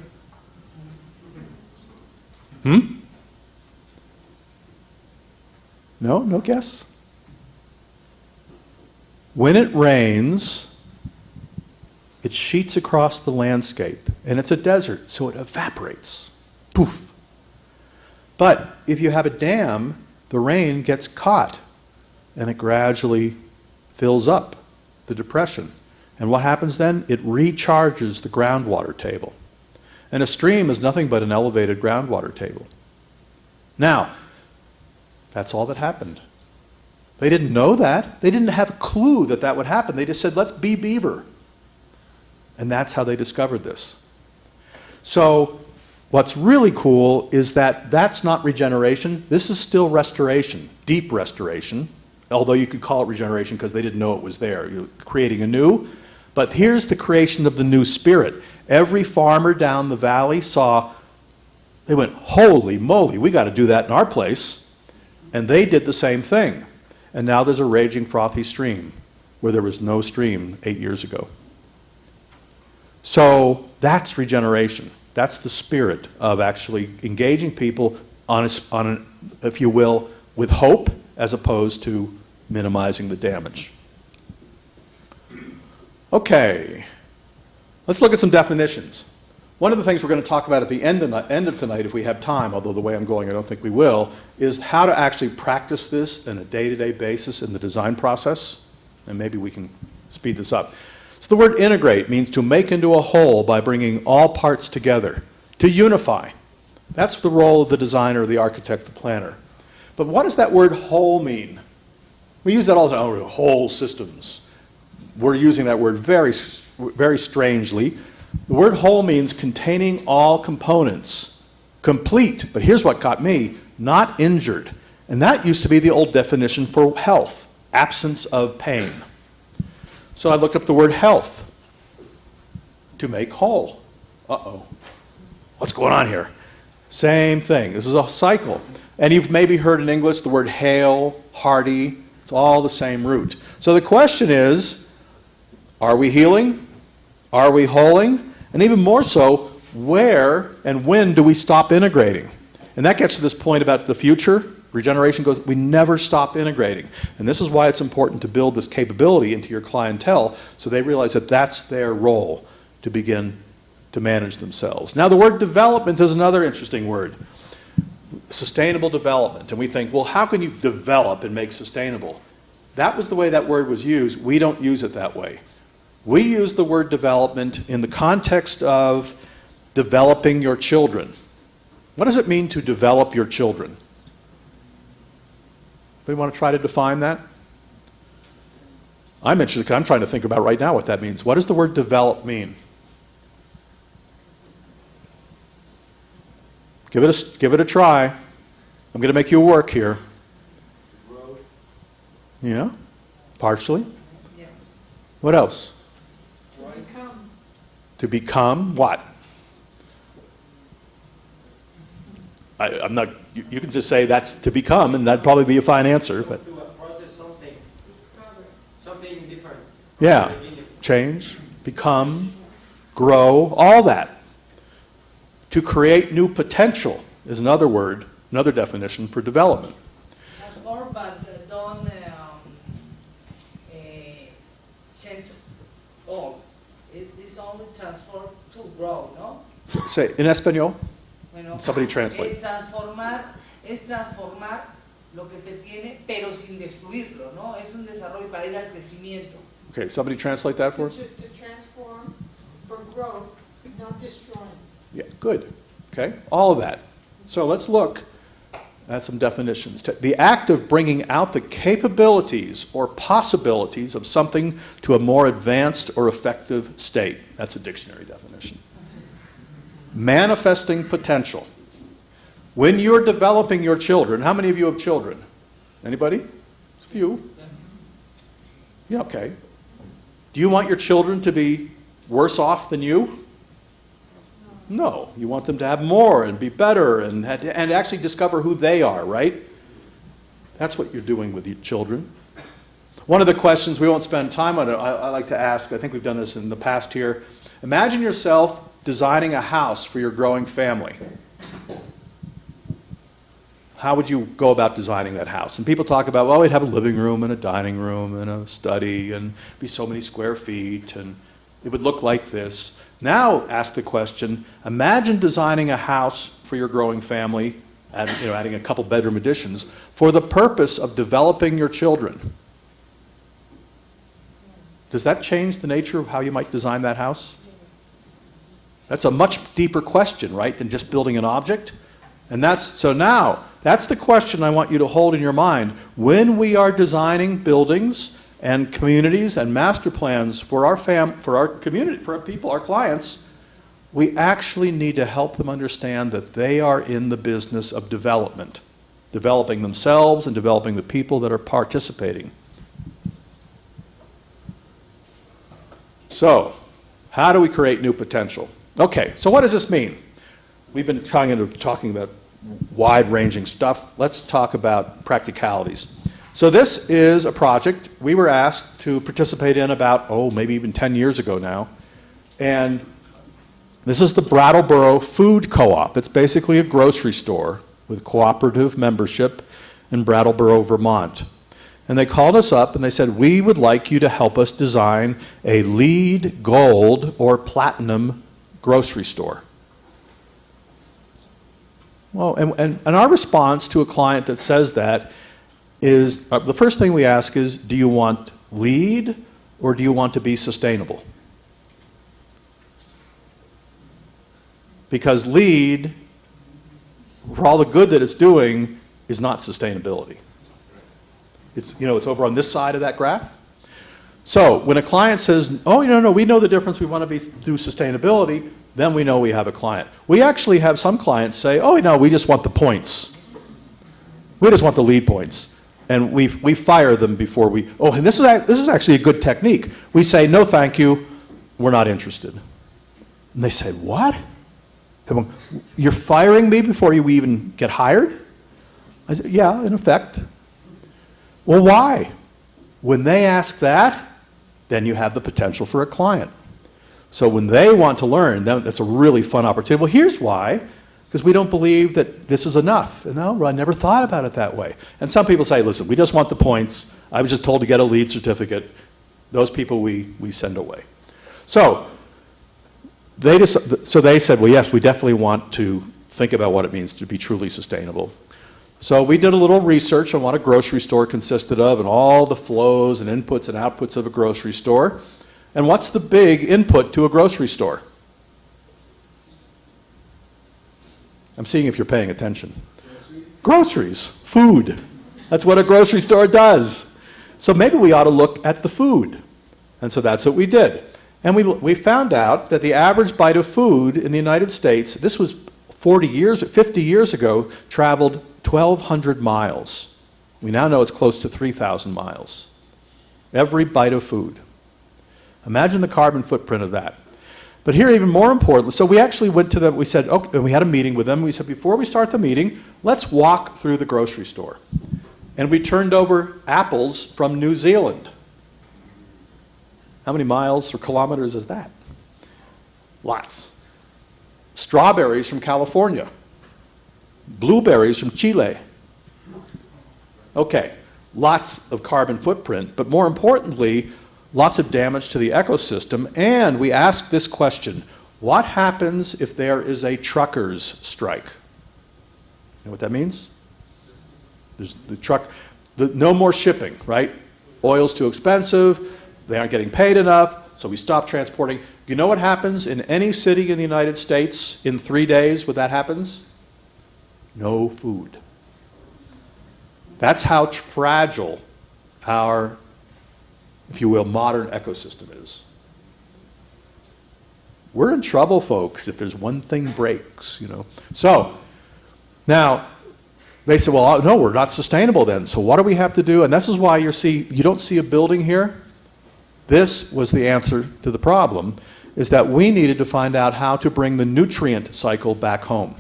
No? No guess? When it rains, it sheets across the landscape, and it's a desert, so it evaporates. Poof. But if you have a dam, the rain gets caught, and it gradually fills up the depression. And what happens then? It recharges the groundwater table. And a stream is nothing but an elevated groundwater table. Now, that's all that happened. They didn't know that. They didn't have a clue that that would happen. They just said, let's be beaver. And that's how they discovered this. So what's really cool is that that's not regeneration. This is still restoration, deep restoration, although you could call it regeneration because they didn't know it was there. You're creating anew. But here's the creation of the new spirit. Every farmer down the valley they went, holy moly, we got to do that in our place. And they did the same thing. And now there's a raging, frothy stream where there was no stream 8 years ago. So that's regeneration. That's the spirit of actually engaging people if you will, with hope as opposed to minimizing the damage. Okay, let's look at some definitions. One of the things we're going to talk about at the end of tonight, if we have time, although the way I'm going I don't think we will, is how to actually practice this on a day-to-day basis in the design process, and maybe we can speed this up. So the word integrate means to make into a whole by bringing all parts together, to unify. That's the role of the designer, the architect, the planner. But what does that word whole mean? We use that all the time, oh, whole systems. We're using that word very, very strangely. The word whole means containing all components, complete, but here's what got me, not injured. And that used to be the old definition for health, absence of pain. So I looked up the word health, to make whole. Uh-oh, what's going on here? Same thing, this is a cycle. And you've maybe heard in English the word hale, hearty, it's all the same root. So the question is, are we healing? Are we wholing? And even more so, where and when do we stop integrating? And that gets to this point about the future. Regeneration goes, we never stop integrating. And this is why it's important to build this capability into your clientele so they realize that that's their role to begin to manage themselves. Now the word development is another interesting word. Sustainable development. And we think, well, how can you develop and make sustainable? That was the way that word was used. We don't use it that way. We use the word development in the context of developing your children. What does it mean to develop your children? We want to try to define that? I'm interested because I'm trying to think about right now what that means. What does the word develop mean? Give it a try. I'm going to make you work here. Yeah, partially. Yeah. What else? To become. To become what? I'm not. You can just say that's to become, and that'd probably be a fine answer. But To process something, something different. yeah, change, become, grow, all that. To create new potential is another word, another definition for development. Transform, but don't change all. It's only transform to grow, no? Say in español. Bueno, Somebody translate. Es transformar lo que se tiene, pero sin destruirlo, ¿no? Es un desarrollo para ir al crecimiento. Okay, somebody translate that for us. To transform for growth, not destroying. Yeah, good. Okay, all of that. So let's look at some definitions. The act of bringing out the capabilities or possibilities of something to a more advanced or effective state. That's a dictionary definition. Manifesting potential. When you're developing your children, how many of you have children? Anybody? A few. Yeah, okay. Do you want your children to be worse off than you? No. You want them to have more and be better and actually discover who they are, right? That's what you're doing with your children. One of the questions, we won't spend time on it, I like to ask, I think we've done this in the past here. Imagine yourself designing a house for your growing family. How would you go about designing that house? And people talk about, well, we'd have a living room and a dining room and a study and be so many square feet and it would look like this. Now ask the question, imagine designing a house for your growing family, adding a couple bedroom additions, for the purpose of developing your children. Does that change the nature of how you might design that house? That's a much deeper question, right, than just building an object. And so now, that's the question I want you to hold in your mind. When we are designing buildings and communities and master plans for our community, for our people, our clients, we actually need to help them understand that they are in the business of development, developing themselves and developing the people that are participating. So, how do we create new potential? Okay, so what does this mean? We've been talking about wide-ranging stuff. Let's talk about practicalities. So this is a project we were asked to participate in about, maybe even 10 years ago now. And this is the Brattleboro Food Co-op. It's basically a grocery store with cooperative membership in Brattleboro, Vermont. And they called us up and they said, we would like you to help us design a LEED Gold or Platinum grocery store. Well, and our response to a client that says that is, the first thing we ask is, do you want LEED or do you want to be sustainable? Because LEED, for all the good that it's doing, is not sustainability. It's over on this side of that graph. So when a client says, no, we know the difference, we want to do sustainability, then we know we have a client. We actually have some clients say, no, we just want the points. We just want the LEED points. And we fire them before we, and this is actually a good technique. We say, no, thank you, we're not interested. And they say, what? You're firing me before you even get hired? I said, yeah, in effect. Well, why? When they ask that, then you have the potential for a client. So when they want to learn, that's a really fun opportunity. Well, here's why. Because we don't believe that this is enough. No, I never thought about it that way. And some people say, listen, we just want the points. I was just told to get a LEED certificate. Those people we send away. So they said, well, yes, we definitely want to think about what it means to be truly sustainable. So we did a little research on what a grocery store consisted of and all the flows and inputs and outputs of a grocery store. And what's the big input to a grocery store? I'm seeing if you're paying attention. Groceries, food. That's what a grocery store does. So maybe we ought to look at the food. And so that's what we did. And we found out that the average bite of food in the United States, this was 50 years ago, traveled 1,200 miles. We now know it's close to 3,000 miles. Every bite of food. Imagine the carbon footprint of that. But here, even more important, so we actually went to them, we said, okay, and we had a meeting with them. We said, before we start the meeting, let's walk through the grocery store. And we turned over apples from New Zealand. How many miles or kilometers is that? Lots. Strawberries from California. Blueberries from Chile. Okay, lots of carbon footprint, but more importantly, lots of damage to the ecosystem. And we asked this question: what happens if there is a truckers' strike? You know what that means? There's no more shipping, right? Oil's too expensive, they aren't getting paid enough, so we stop transporting. You know what happens in any city in the United States in 3 days when that happens? No food. That's how fragile our, if you will, modern ecosystem is. We're in trouble, folks, if there's one thing breaks, you know. So, now, they said, well, no, we're not sustainable then, so what do we have to do? And this is why you don't see a building here. This was the answer to the problem, is that we needed to find out how to bring the nutrient cycle back home.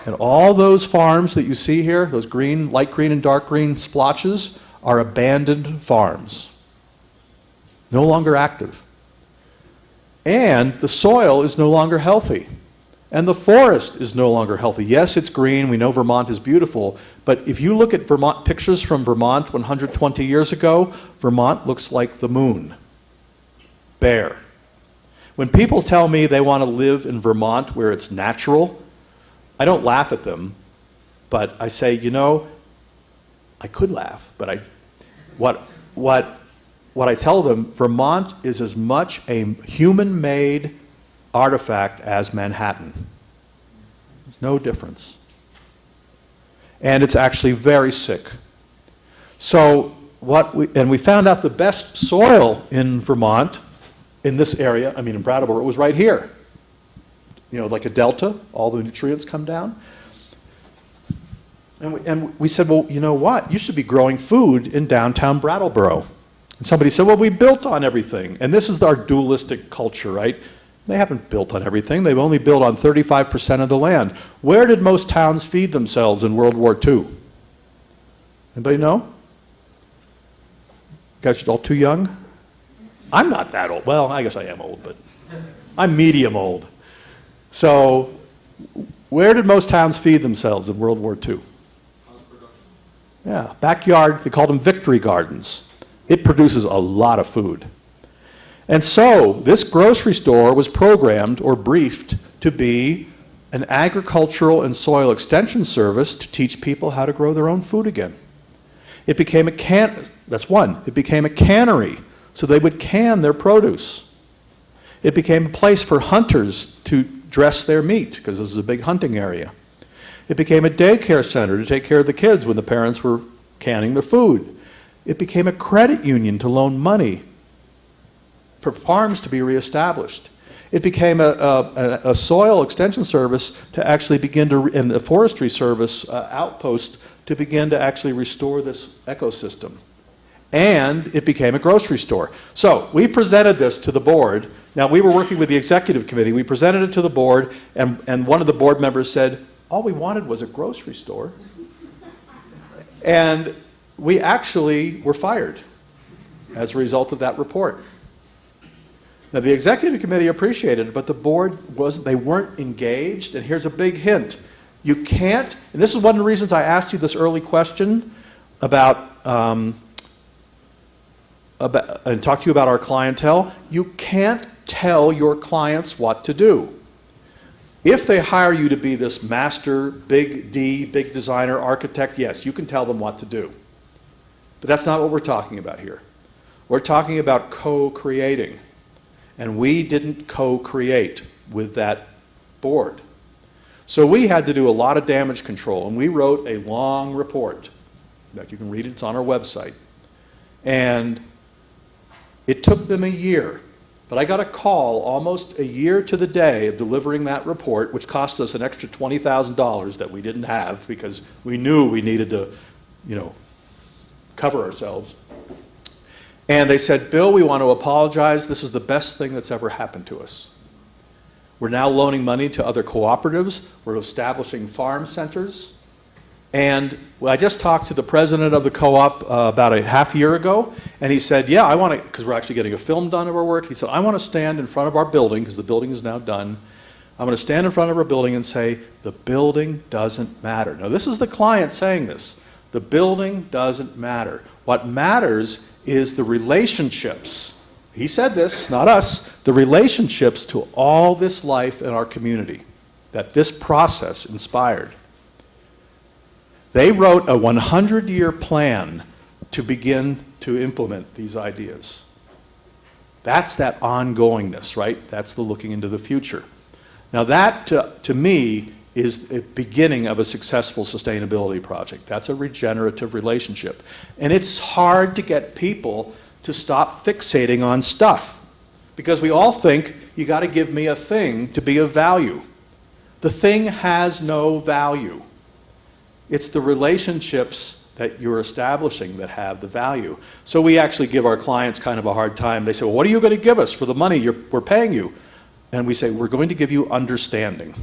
And all those farms that you see here, those green, light green and dark green splotches, are abandoned farms. No longer active. And the soil is no longer healthy. And the forest is no longer healthy. Yes, it's green. We know Vermont is beautiful. But if you look at Vermont pictures from Vermont 120 years ago, Vermont looks like the moon. Bare. When people tell me they want to live in Vermont where it's natural, I don't laugh at them, but I say, you know, I could laugh, but what I tell them, Vermont is as much a human-made artifact as Manhattan. There's no difference. And it's actually very sick. So we found out the best soil in Vermont, in this area, I mean in Brattleboro, it was right here. You know, like a delta, all the nutrients come down. And we said, well, you know what? You should be growing food in downtown Brattleboro. And somebody said, well, we built on everything. And this is our dualistic culture, right? They haven't built on everything. They've only built on 35% of the land. Where did most towns feed themselves in World War II? Anybody know? You guys are all too young? I'm not that old. Well, I guess I am old, but I'm medium old. So, where did most towns feed themselves in World War II? Yeah, backyard, they called them victory gardens. It produces a lot of food. And so, this grocery store was programmed or briefed to be an agricultural and soil extension service to teach people how to grow their own food again. It became that's one. It became a cannery, so they would can their produce. It became a place for hunters to dress their meat, because this is a big hunting area. It became a daycare center to take care of the kids when the parents were canning their food. It became a credit union to loan money for farms to be reestablished. It became a soil extension service to actually begin to, and a forestry service outpost to begin to actually restore this ecosystem. And it became a grocery store. So we presented this to the board. Now, we were working with the executive committee. We presented it to the board, and one of the board members said, all we wanted was a grocery store. And we actually were fired as a result of that report. Now, the executive committee appreciated it, but the board they weren't engaged. And here's a big hint. You can't, and this is one of the reasons I asked you this early question about and talk to you about our clientele. You can't tell your clients what to do. If they hire you to be this master, big D, big designer, architect, yes, you can tell them what to do. But that's not what we're talking about here. We're talking about co-creating. And we didn't co-create with that board. So we had to do a lot of damage control, and we wrote a long report that you can read. It's on our website. And it took them a year. But I got a call almost a year to the day of delivering that report, which cost us an extra $20,000 that we didn't have because we knew we needed to, cover ourselves. And they said, Bill, we want to apologize. This is the best thing that's ever happened to us. We're now loaning money to other cooperatives. We're establishing farm centers. And I just talked to the president of the co-op about a half year ago, and he said, yeah, I want to, because we're actually getting a film done of our work, he said, I want to stand in front of our building, because the building is now done. I'm going to stand in front of our building and say, the building doesn't matter. Now, this is the client saying this. The building doesn't matter. What matters is the relationships. He said this, not us. The relationships to all this life in our community that this process inspired. They wrote a 100-year plan to begin to implement these ideas. That's that ongoingness, right? That's the looking into the future. Now that, to me, is the beginning of a successful sustainability project. That's a regenerative relationship. And it's hard to get people to stop fixating on stuff, because we all think, you got to give me a thing to be of value. The thing has no value. It's the relationships that you're establishing that have the value. So we actually give our clients kind of a hard time. They say, well, what are you going to give us for the money we're paying you? And we say, we're going to give you understanding.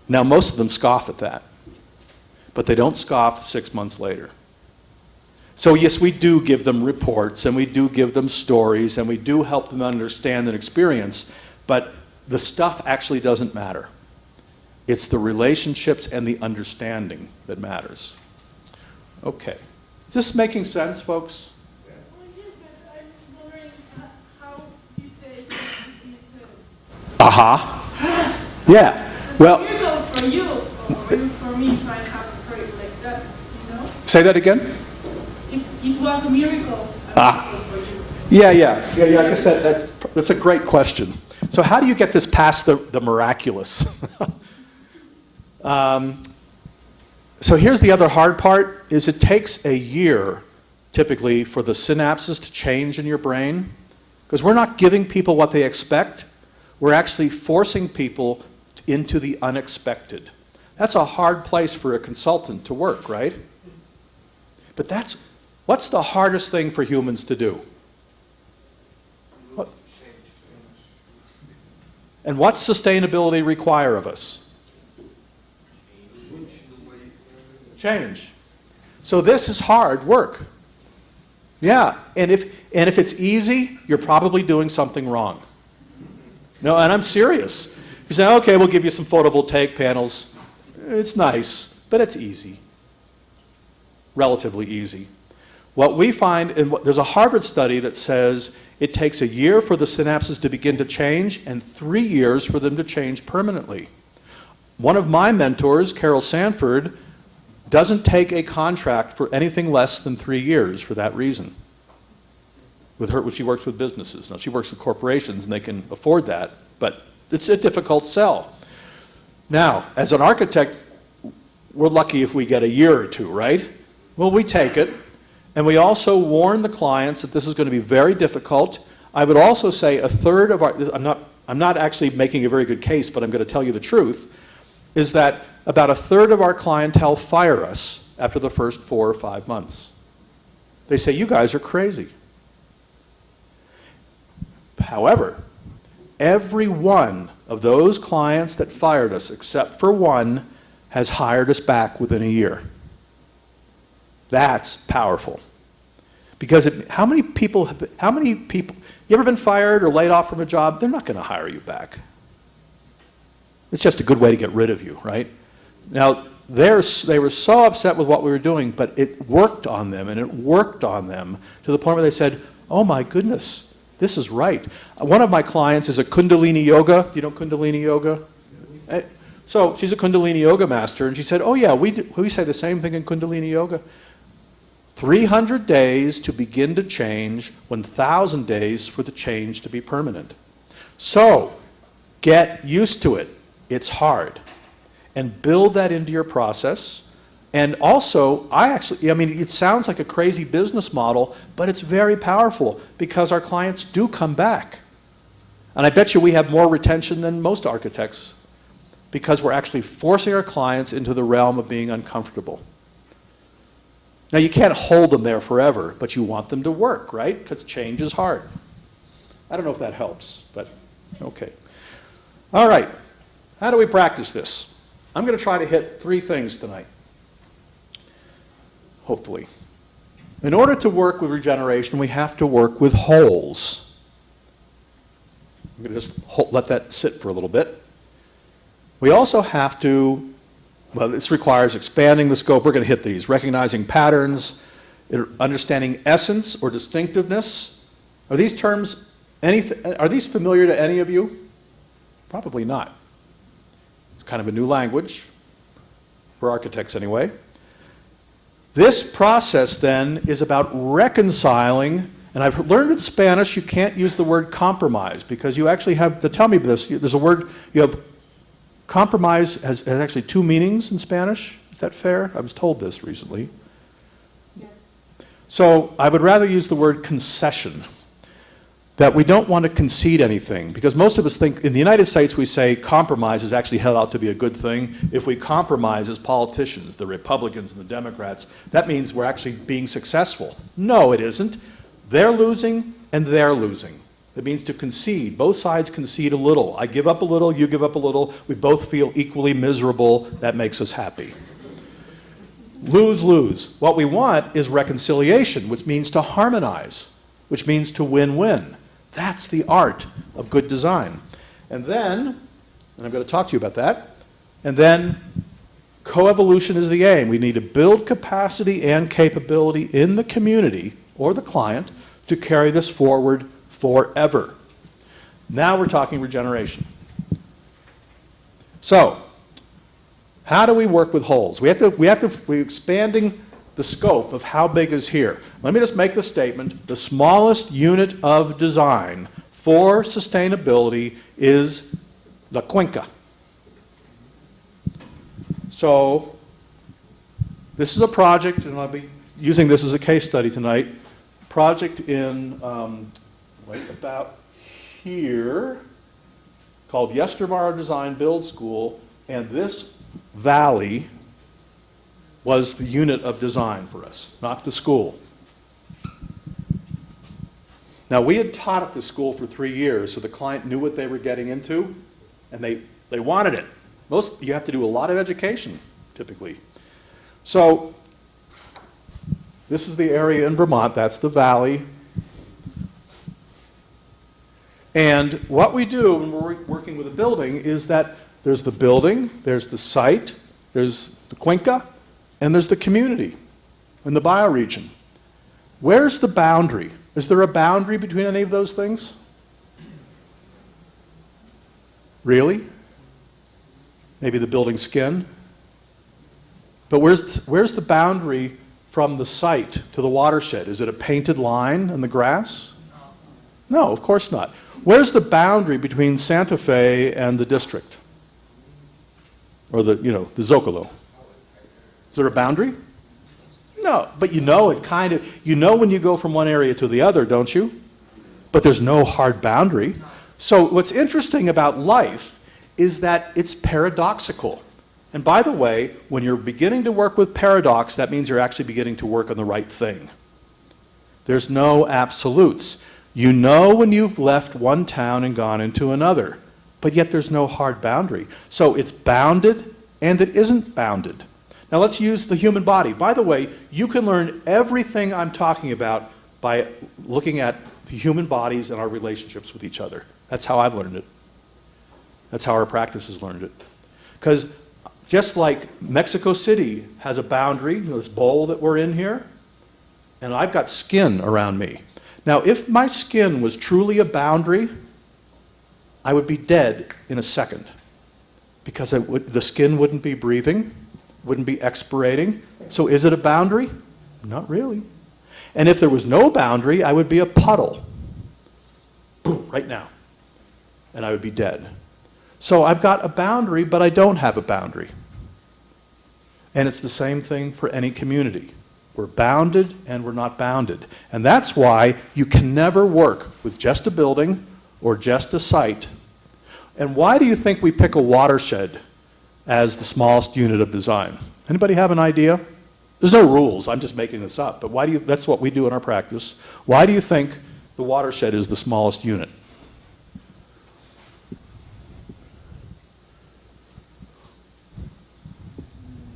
Now, most of them scoff at that, but they don't scoff 6 months later. So yes, we do give them reports, and we do give them stories, and we do help them understand and experience, but the stuff actually doesn't matter. It's the relationships and the understanding that matters. Okay. Is this making sense, folks? Well, yes, but I'm wondering how you say this. Aha. Yeah. It's Well, a miracle for you, or even for me, trying to have a project like that, say that again? It was a miracle for you. Yeah. Like I said, that's a great question. So how do you get this past the miraculous? So here's the other hard part, is it takes a year, typically, for the synapses to change in your brain. Because we're not giving people what they expect. We're actually forcing people into the unexpected. That's a hard place for a consultant to work, right? But what's the hardest thing for humans to do? What? And what's sustainability require of us? Change. So this is hard work. Yeah, and if it's easy, you're probably doing something wrong. No, and I'm serious. You say, okay, we'll give you some photovoltaic panels. It's nice, but it's easy. Relatively easy. What we find, there's a Harvard study that says it takes a year for the synapses to begin to change and 3 years for them to change permanently. One of my mentors, Carol Sanford, doesn't take a contract for anything less than 3 years for that reason. She works with businesses. Now, she works with corporations, and they can afford that, but it's a difficult sell. Now, as an architect, we're lucky if we get a year or two, right? Well, we take it, and we also warn the clients that this is going to be very difficult. I would also say a third of our, I'm not actually making a very good case, but I'm going to tell you the truth, is that about a third of our clientele fire us after the first 4 or 5 months. They say, you guys are crazy. However, every one of those clients that fired us, except for one, has hired us back within a year. That's powerful. Because how many people, you ever been fired or laid off from a job? They're not going to hire you back. It's just a good way to get rid of you, right? Now, they were so upset with what we were doing, but it worked on them, and it worked on them to the point where they said, oh my goodness, this is right. One of my clients is a Kundalini Yoga. Do you know Kundalini Yoga? So she's a Kundalini Yoga master, and she said, oh yeah, we say the same thing in Kundalini Yoga. 300 days to begin to change, 1,000 days for the change to be permanent. So, get used to it. It's hard. And build that into your process. And also, I mean, it sounds like a crazy business model, but it's very powerful because our clients do come back. And I bet you we have more retention than most architects because we're actually forcing our clients into the realm of being uncomfortable. Now, you can't hold them there forever, but you want them to work, right? Because change is hard. I don't know if that helps, but okay. All right. How do we practice this? I'm going to try to hit 3 things tonight, hopefully. In order to work with regeneration, we have to work with wholes. I'm going to just let that sit for a little bit. We also have to, well, this requires expanding the scope. We're going to hit these. Recognizing patterns, understanding essence or distinctiveness. Are these terms, are these familiar to any of you? Probably not. It's kind of a new language, for architects anyway. This process then is about reconciling, and I've learned in Spanish you can't use the word compromise because you actually have to tell me this. There's a word, you have compromise has actually 2 meanings in Spanish. Is that fair? I was told this recently. Yes. So I would rather use the word concession, that we don't want to concede anything, because most of us think, in the United States we say compromise is actually held out to be a good thing. If we compromise as politicians, the Republicans and the Democrats, that means we're actually being successful. No, it isn't. They're losing and they're losing. It means to concede. Both sides concede a little. I give up a little, you give up a little. We both feel equally miserable. That makes us happy. Lose-lose. What we want is reconciliation, which means to harmonize, which means to win-win. That's the art of good design. And then, and I'm going to talk to you about that, and then coevolution is the aim. We need to build capacity and capability in the community or the client to carry this forward forever. Now we're talking regeneration. So, how do we work with holes? We're expanding the scope of how big is here. Let me just make the statement, the smallest unit of design for sustainability is la cuenca. So this is a project, and I'll be using this as a case study tonight, project in about here called Yestermar Design Build School, and this valley was the unit of design for us, not the school. Now, we had taught at the school for 3 years, so the client knew what they were getting into, and they wanted it. You have to do a lot of education, typically. So, this is the area in Vermont, that's the valley. And what we do when we're working with a building is that there's the building, there's the site, there's the cuenca, and there's the community and the bioregion. Where's the boundary? Is there a boundary between any of those things? Really? Maybe the building skin? But where's the boundary from the site to the watershed? Is it a painted line in the grass? No, of course not. Where's the boundary between Santa Fe and the district? Or the Zocalo? Is there a boundary? No, but you know it kind of, you know when you go from one area to the other, don't you? But there's no hard boundary. So what's interesting about life is that it's paradoxical. And by the way, when you're beginning to work with paradox, that means you're actually beginning to work on the right thing. There's no absolutes. You know when you've left one town and gone into another, but yet there's no hard boundary. So it's bounded and it isn't bounded. Now let's use the human body. By the way, you can learn everything I'm talking about by looking at the human bodies and our relationships with each other. That's how I've learned it. That's how our practice has learned it. Because just like Mexico City has a boundary, this bowl that we're in here, and I've got skin around me. Now, if my skin was truly a boundary, I would be dead in a second. Because the skin wouldn't be breathing, wouldn't be expirating. So is it a boundary? Not really. And if there was no boundary, I would be a puddle. Right now. And I would be dead. So I've got a boundary, but I don't have a boundary. And it's the same thing for any community. We're bounded and we're not bounded. And that's why you can never work with just a building or just a site. And why do you think we pick a watershed as the smallest unit of design? Anybody have an idea? There's no rules, I'm just making this up, but why do you, that's what we do in our practice. Why do you think the watershed is the smallest unit?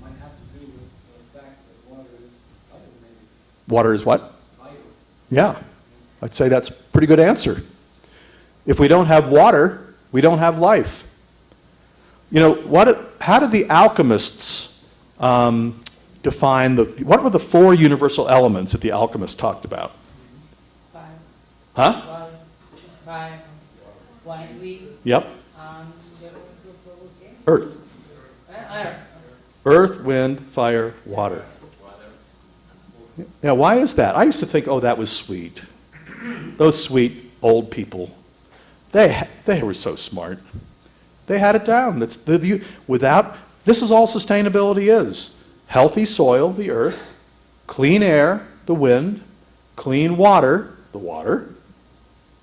Might have to do with the fact that water is vital, maybe. Water is what? Vital. Yeah, I'd say that's a pretty good answer. If we don't have water, we don't have life. You know, how did the alchemists define what were the 4 universal elements that the alchemists talked about? Fire, Huh? water, fire, wind, Yep. okay? Earth. Air. Earth, wind, fire, water. Yeah, why is that? I used to think, oh, that was sweet. Those sweet old people, they were so smart. They had it down. This is all sustainability is. Healthy soil, the earth, clean air, the wind, clean water, the water,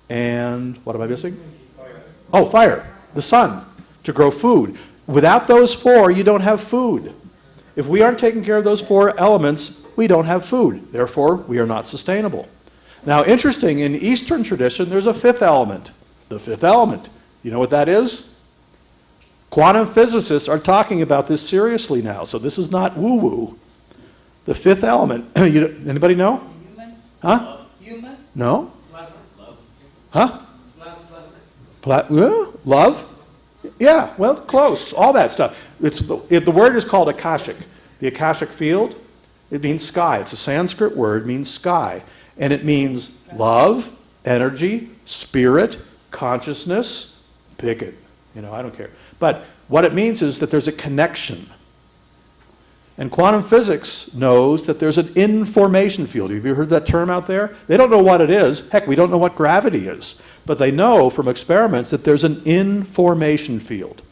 and what am I missing? Fire. Oh, fire, the sun, to grow food. Without those 4, you don't have food. If we aren't taking care of those 4 elements, we don't have food. Therefore, we are not sustainable. Now, interesting, in Eastern tradition, there's a 5th element. The 5th element. You know what that is? Quantum physicists are talking about this seriously now, so this is not woo-woo. The 5th element. Anybody know? Human? Huh? Human? No? Plasma. Love. Huh? Plasma. Love? Yeah, well, close. All that stuff. The word is called Akashic. The Akashic field, it means sky. It's a Sanskrit word, means sky. And it means love, energy, spirit, consciousness, pick it. You know, I don't care. But what it means is that there's a connection. And quantum physics knows that there's an information field. Have you heard that term out there? They don't know what it is. Heck, we don't know what gravity is. But they know from experiments that there's an information field.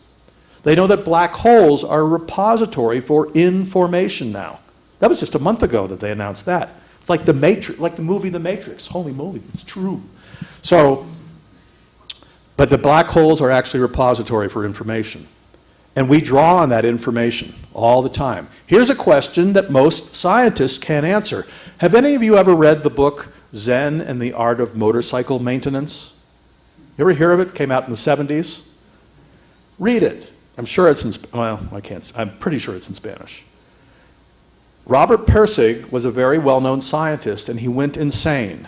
They know that black holes are a repository for information now. That was just a month ago that they announced that. It's like the Matrix, like the movie The Matrix. Holy moly, it's true. But the black holes are actually a repository for information. And we draw on that information all the time. Here's a question that most scientists can't answer. Have any of you ever read the book Zen and the Art of Motorcycle Maintenance? You ever hear of it? It came out in the 70s. Read it. I'm sure it's in, well, I'm pretty sure it's in Spanish. Robert Pirsig was a very well-known scientist, and he went insane,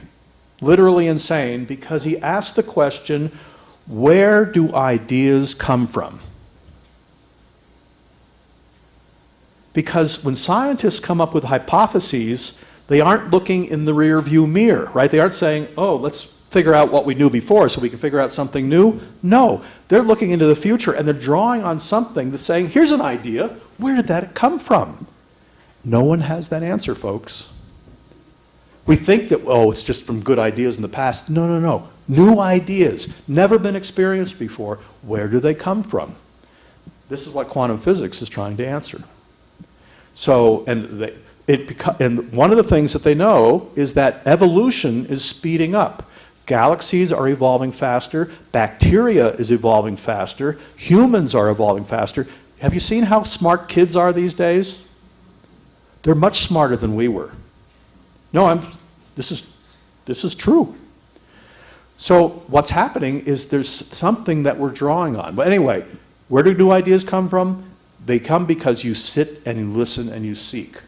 literally insane, because he asked the question, where do ideas come from? Because when scientists come up with hypotheses, they aren't looking in the rear view mirror, right? They aren't saying, oh, let's figure out what we knew before so we can figure out something new. No, they're looking into the future and they're drawing on something that's saying, here's an idea, where did that come from? No one has that answer, folks. We think that, oh, it's just from good ideas in the past. No, no, no. New ideas, never been experienced before. Where do they come from? This is what quantum physics is trying to answer. So, and one of the things that they know is that evolution is speeding up. Galaxies are evolving faster, bacteria is evolving faster, humans are evolving faster. Have you seen how smart kids are these days? They're much smarter than we were. No, this is true. So what's happening is there's something that we're drawing on. But anyway, where do new ideas come from? They come because you sit and you listen and you seek.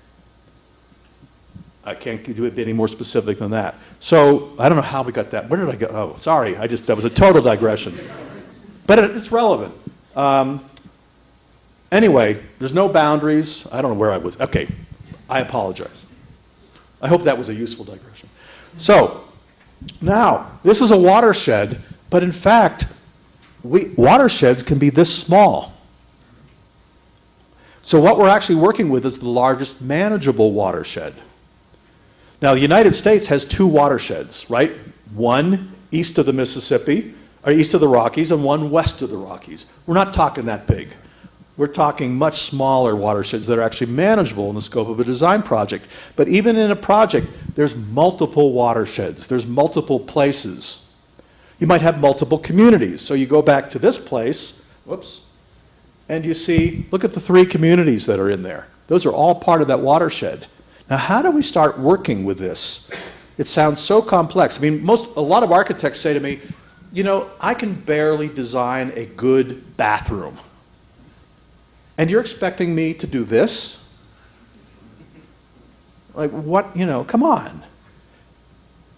I can't do it any more specific than that. So I don't know how we got that. Where did I go? Oh, sorry. That was a total digression. But it's relevant. Anyway, there's no boundaries. I don't know where I was. Okay, I apologize. I hope that was a useful digression. So now, this is a watershed, but in fact, watersheds can be this small. So what we're actually working with is the largest manageable watershed. Now, the United States has 2 watersheds, right? One east of the Mississippi, or east of the Rockies, and one west of the Rockies. We're not talking that big. We're talking much smaller watersheds that are actually manageable in the scope of a design project. But even in a project, there's multiple watersheds. There's multiple places. You might have multiple communities. So you go back to this place, whoops, and you see, look at the 3 communities that are in there. Those are all part of that watershed. Now, how do we start working with this? It sounds so complex. I mean, a lot of architects say to me, you know, I can barely design a good bathroom. And you're expecting me to do this? Like, what, you know, come on.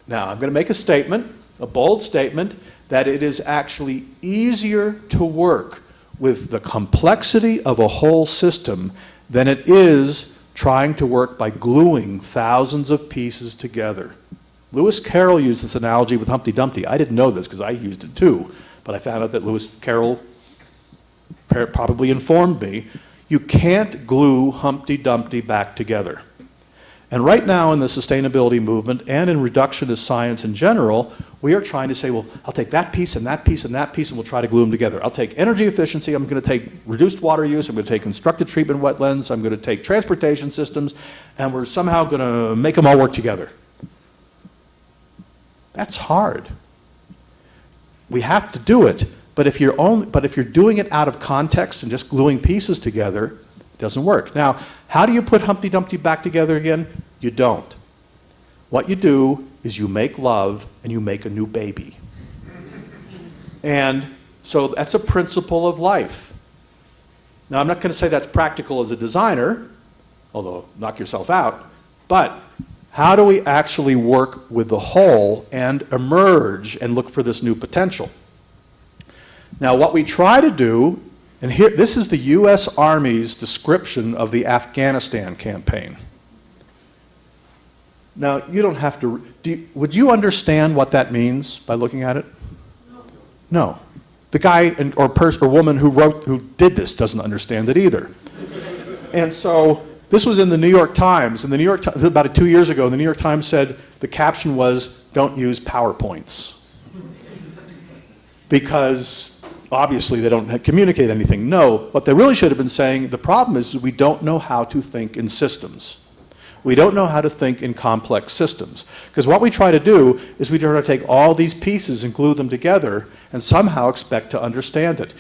Now, I'm going to make a statement, a bold statement, that it is actually easier to work with the complexity of a whole system than it is trying to work by gluing thousands of pieces together. Lewis Carroll used this analogy with Humpty Dumpty. I didn't know this because I used it too, but I found out that Lewis Carroll probably informed me. You can't glue Humpty Dumpty back together. And right now in the sustainability movement and in reductionist science in general, we are trying to say, well, I'll take that piece and that piece and that piece and we'll try to glue them together. I'll take energy efficiency, I'm going to take reduced water use, I'm going to take constructed treatment wetlands, I'm going to take transportation systems, and we're somehow going to make them all work together. That's hard. We have to do it, but if you're doing it out of context and just gluing pieces together, it doesn't work. Now, how do you put Humpty Dumpty back together again? You don't. What you do is you make love and you make a new baby. And so that's a principle of life. Now, I'm not going to say that's practical as a designer, although knock yourself out, but how do we actually work with the whole and emerge and look for this new potential? Now, what we try to do, and here, this is the U.S. Army's description of the Afghanistan campaign. Now, you don't have to, would you understand what that means by looking at it? No. The guy or woman who did this doesn't understand it either. And so, this was in the New York Times, and the New York Times, about 2 years ago, and the New York Times said the caption was, "Don't use PowerPoints." Because obviously they don't communicate anything. No, what they really should have been saying, the problem is we don't know how to think in systems. We don't know how to think in complex systems. Because what we try to do is we try to take all these pieces and glue them together and somehow expect to understand it.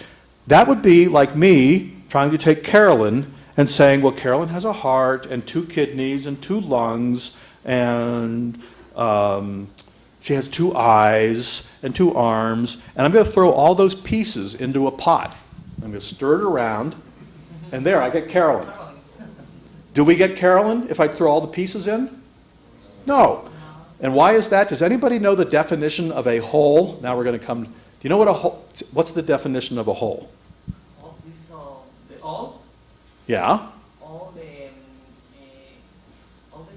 That would be like me trying to take Carolyn and saying, well, Carolyn has a heart and 2 kidneys and 2 lungs and she has 2 eyes and 2 arms, and I'm going to throw all those pieces into a pot. I'm going to stir it around, and there, I get Carolyn. Do we get Carolyn if I throw all the pieces in? No. And why is that? Does anybody know the definition of a whole? Now we're going to come, do you know what a whole, what's the definition of a whole? All? Yeah? All the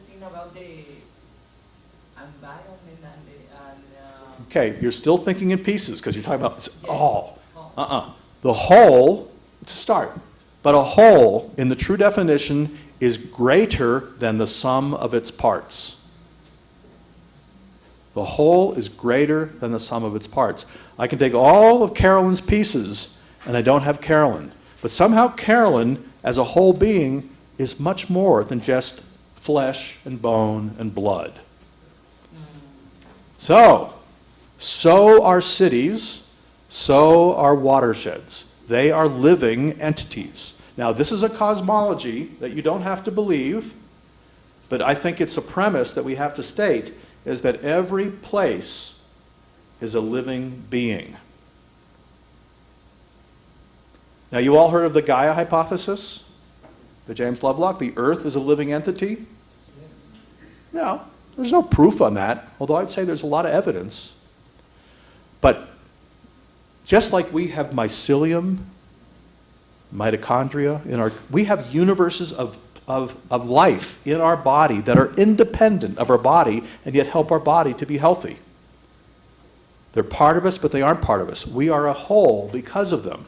thing about the environment and okay, you're still thinking in pieces because you're talking about it's all. The whole, let's start. But a whole, in the true definition, is greater than the sum of its parts. The whole is greater than the sum of its parts. I can take all of Carolyn's pieces and I don't have Carolyn. But somehow Carolyn, as a whole being, is much more than just flesh and bone and blood. So are cities, so are watersheds. They are living entities. Now, this is a cosmology that you don't have to believe, but I think it's a premise that we have to state, is that every place is a living being. Now, you all heard of the Gaia hypothesis? The James Lovelock, the Earth is a living entity? No, there's no proof on that, although I'd say there's a lot of evidence. But just like we have mycelium, mitochondria, we have universes of life in our body that are independent of our body and yet help our body to be healthy. They're part of us, but they aren't part of us. We are a whole because of them,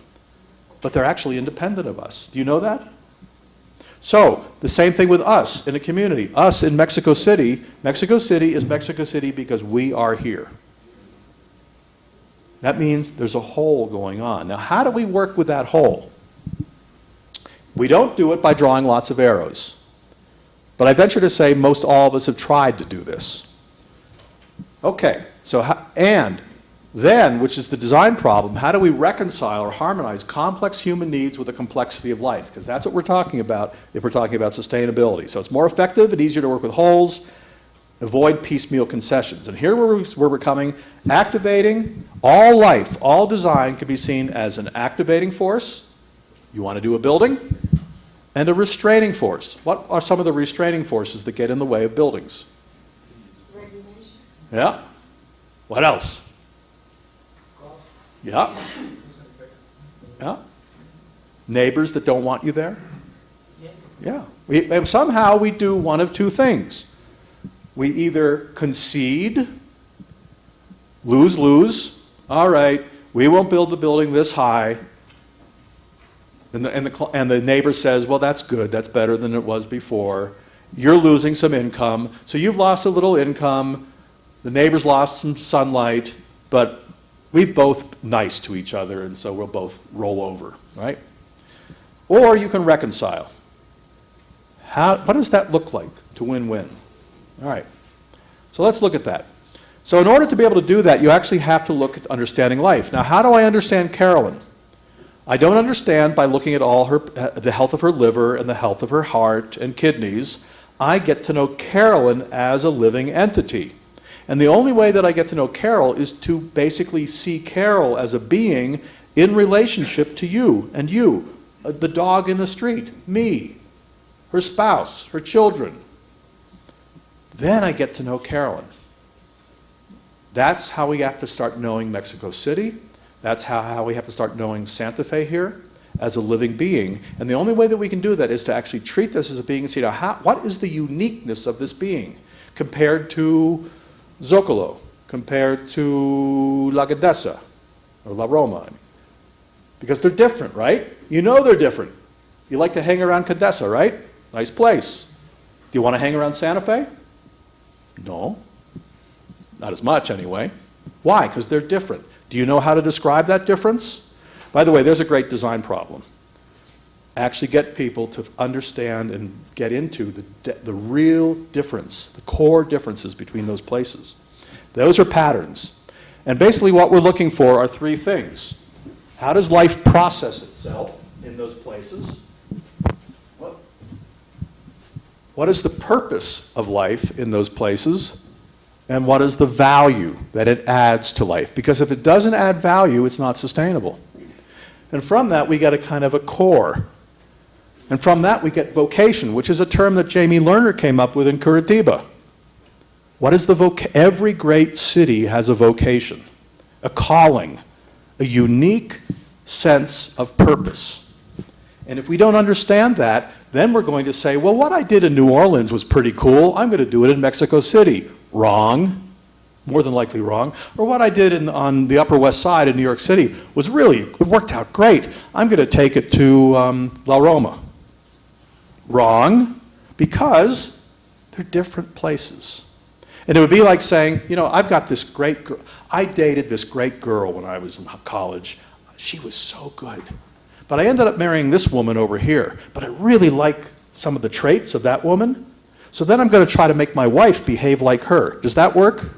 but they're actually independent of us. Do you know that? So, the same thing with us in a community. Us in Mexico City. Mexico City is Mexico City because we are here. That means there's a whole going on. Now, how do we work with that whole? We don't do it by drawing lots of arrows. But I venture to say most all of us have tried to do this. Okay, so and then, which is the design problem, how do we reconcile or harmonize complex human needs with the complexity of life? Because that's what we're talking about if we're talking about sustainability. So it's more effective and easier to work with wholes, avoid piecemeal concessions. And here where we're coming, activating all life, all design can be seen as an activating force. You want to do a building? And a restraining force. What are some of the restraining forces that get in the way of buildings? Regulation. Yeah. What else? Yeah. Yeah. Neighbors that don't want you there? Yeah. And somehow we do one of two things. We either concede, lose, all right, we won't build the building this high, and the neighbor says, well, that's good, that's better than it was before. You're losing some income, so you've lost a little income, the neighbor's lost some sunlight, but we're both nice to each other, and so we'll both roll over, right? Or you can reconcile. What does that look like to win-win? All right, so let's look at that. So in order to be able to do that, you actually have to look at understanding life. Now, how do I understand Carolyn? I don't understand by looking at all the health of her liver and the health of her heart and kidneys. I get to know Carolyn as a living entity. And the only way that I get to know Carol is to basically see Carol as a being in relationship to you and you, the dog in the street, me, her spouse, her children. Then I get to know Carolyn. That's how we have to start knowing Mexico City. That's how we have to start knowing Santa Fe here as a living being. And the only way that we can do that is to actually treat this as a being and see what is the uniqueness of this being compared to Zocalo, compared to La Condesa, or La Roma. Because they're different, right? You know they're different. You like to hang around Condesa, right? Nice place. Do you want to hang around Santa Fe? No. Not as much, anyway. Why? Because they're different. Do you know how to describe that difference? By the way, there's a great design problem. Actually get people to understand and get into the real difference, the core differences between those places. Those are patterns. And basically what we're looking for are three things. How does life process itself in those places? What is the purpose of life in those places? And what is the value that it adds to life? Because if it doesn't add value, it's not sustainable. And from that, we get a kind of a core. And from that, we get vocation, which is a term that Jamie Lerner came up with in Curitiba. What is the every great city has a vocation, a calling, a unique sense of purpose. And if we don't understand that, then we're going to say, well, what I did in New Orleans was pretty cool. I'm going to do it in Mexico City. Wrong. More than likely wrong. Or what I did on the Upper West Side in New York City was it worked out great. I'm going to take it to La Roma. Wrong, because they're different places. And it would be like saying, I've got this great girl. I dated this great girl when I was in college. She was so good. But I ended up marrying this woman over here. But I really like some of the traits of that woman. So then I'm going to try to make my wife behave like her. Does that work?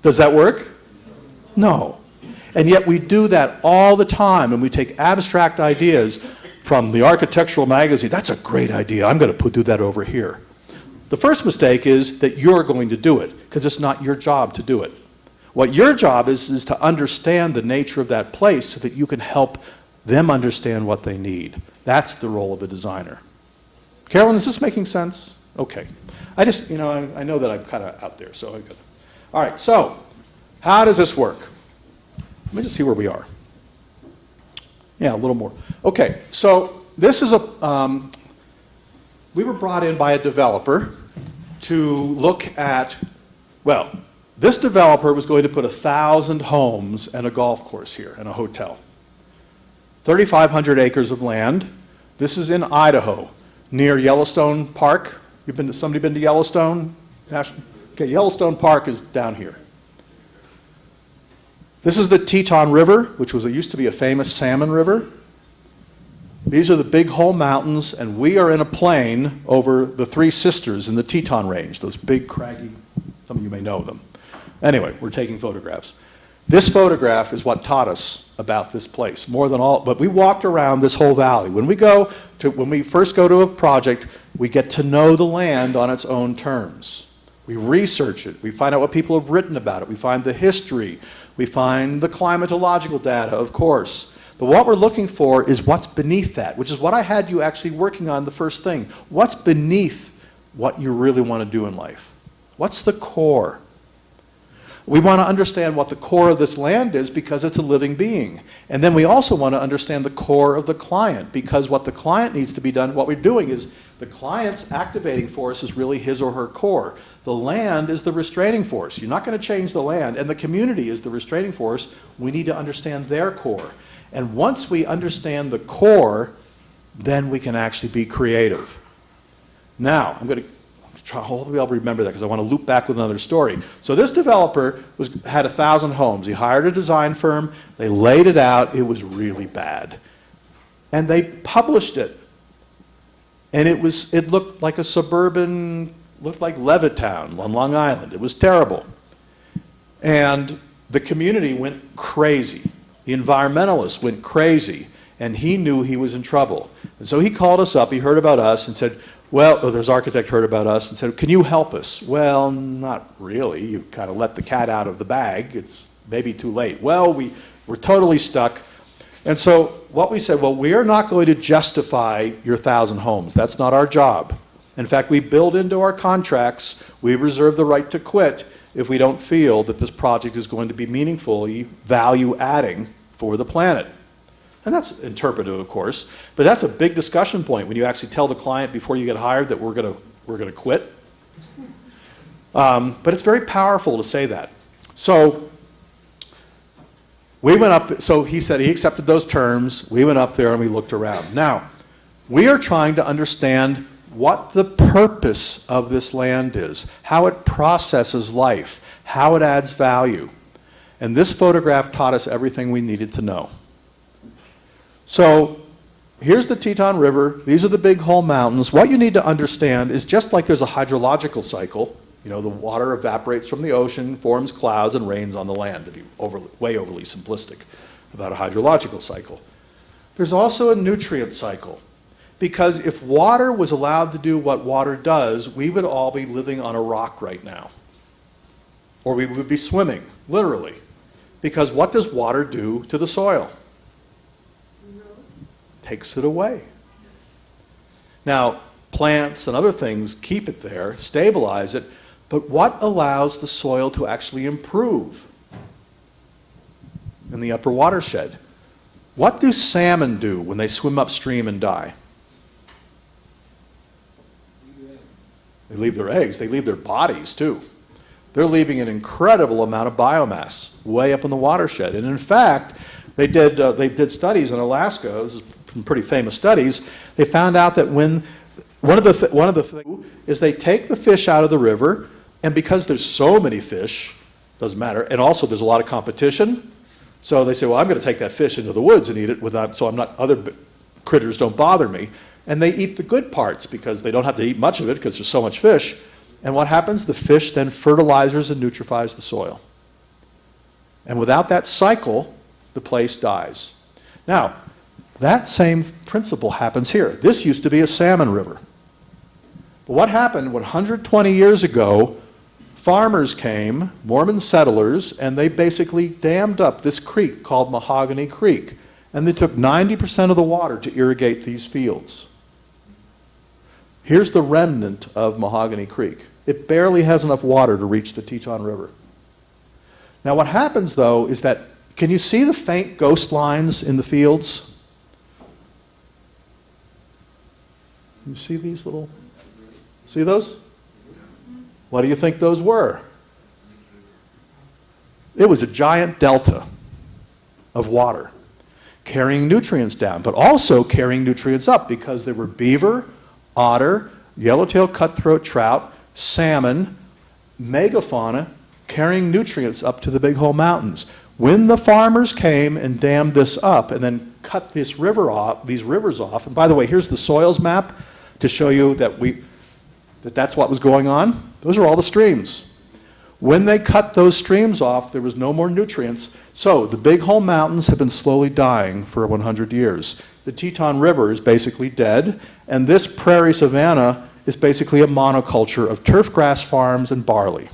Does that work? No. And yet we do that all the time, and we take abstract ideas from the architectural magazine. That's a great idea. I'm going to do that over here. The first mistake is that you're going to do it, because it's not your job to do it. What your job is to understand the nature of that place so that you can help them understand what they need. That's the role of a designer. Carolyn, is this making sense? Okay. I know that I'm kind of out there, so I got. All right, so how does this work? Let me just see where we are. Yeah, a little more. Okay, so this is we were brought in by a developer to look at, this developer was going to put 1,000 homes and a golf course here and a hotel. 3,500 acres of land. This is in Idaho, near Yellowstone Park. Somebody been to Yellowstone? Okay, Yellowstone Park is down here. This is the Teton River, which used to be a famous salmon river. These are the Big Hole Mountains, and we are in a plain over the Three Sisters in the Teton Range, those big, craggy, some of you may know them. Anyway, we're taking photographs. This photograph is what taught us about this place, more than all, but we walked around this whole valley. When we first go to a project, we get to know the land on its own terms. We research it, we find out what people have written about it, we find the history, we find the climatological data, of course. But what we're looking for is what's beneath that, which is what I had you actually working on the first thing. What's beneath what you really want to do in life? What's the core? We want to understand what the core of this land is because it's a living being. And then we also want to understand the core of the client, because what the client needs to be done, what we're doing is the client's activating force is really his or her core. The land is the restraining force. You're not going to change the land, and the community is the restraining force. We need to understand their core. And once we understand the core, then we can actually be creative. Now, I'm going to try, hopefully I'll remember that because I want to loop back with another story. So this developer had 1,000 homes. He hired a design firm. They laid it out. It was really bad. And they published it. And it looked like a suburban, looked like Levittown on Long Island. It was terrible. And the community went crazy. The environmentalists went crazy, and he knew he was in trouble. And so he called us up, he heard about us, and said, well, this architect heard about us and said, can you help us? Well, not really. You kind of let the cat out of the bag. It's maybe too late. Well, we're totally stuck. And so what we said, well, we are not going to justify your 1,000 homes. That's not our job. In fact, we build into our contracts, we reserve the right to quit if we don't feel that this project is going to be meaningfully value-adding for the planet. And that's interpretive, of course, but that's a big discussion point when you actually tell the client before you get hired that we're going to quit. But it's very powerful to say that. So we went up, so he said he accepted those terms. We went up there and we looked around. Now, we are trying to understand what the purpose of this land is, how it processes life, how it adds value. And this photograph taught us everything we needed to know. So here's the Teton River. These are the Big Hole Mountains. What you need to understand is just like there's a hydrological cycle, you know, the water evaporates from the ocean, forms clouds, and rains on the land, to be way overly simplistic about a hydrological cycle. There's also a nutrient cycle. Because if water was allowed to do what water does, we would all be living on a rock right now. Or we would be swimming, literally. Because what does water do to the soil? Takes it away. Now, plants and other things keep it there, stabilize it, but what allows the soil to actually improve in the upper watershed? What do salmon do when they swim upstream and die? They leave their eggs. They leave their bodies, too. They're leaving an incredible amount of biomass way up in the watershed. And in fact, they did studies in Alaska. This is some pretty famous studies. They found out that when one of the things is they take the fish out of the river, and because there's so many fish, doesn't matter, and also there's a lot of competition, so they say, well, I'm going to take that fish into the woods and eat it so other critters don't bother me. And they eat the good parts because they don't have to eat much of it because there's so much fish. And what happens? The fish then fertilizes and nutrifies the soil. And without that cycle, the place dies. Now, that same principle happens here. This used to be a salmon river. But what happened 120 years ago, farmers came, Mormon settlers, and they basically dammed up this creek called Mahogany Creek. And they took 90% of the water to irrigate these fields. Here's the remnant of Mahogany Creek. It barely has enough water to reach the Teton River. Now what happens though is that, can you see the faint ghost lines in the fields? You see these little, see those? What do you think those were? It was a giant delta of water carrying nutrients down, but also carrying nutrients up because there were beaver, otter, yellowtail cutthroat trout, salmon, megafauna carrying nutrients up to the Big Hole Mountains. When the farmers came and dammed this up and then cut this river off, these rivers off, and by the way, here's the soils map to show you that that's what was going on. Those are all the streams. When they cut those streams off, there was no more nutrients. So the Big Hole Mountains have been slowly dying for 100 years. The Teton River is basically dead, and this prairie savanna is basically a monoculture of turf grass farms and barley.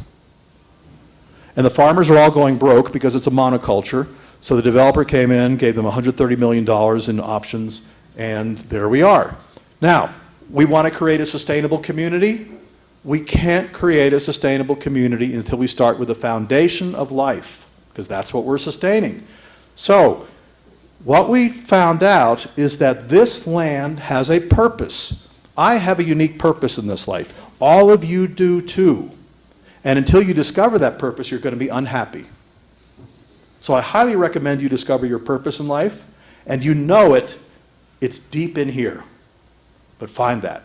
And the farmers are all going broke because it's a monoculture. So the developer came in, gave them $130 million in options, and there we are. Now, we want to create a sustainable community. We can't create a sustainable community until we start with the foundation of life, because that's what we're sustaining. So, what we found out is that this land has a purpose. I have a unique purpose in this life. All of you do too. And until you discover that purpose, you're going to be unhappy. So I highly recommend you discover your purpose in life, and you know it, it's deep in here. But find that.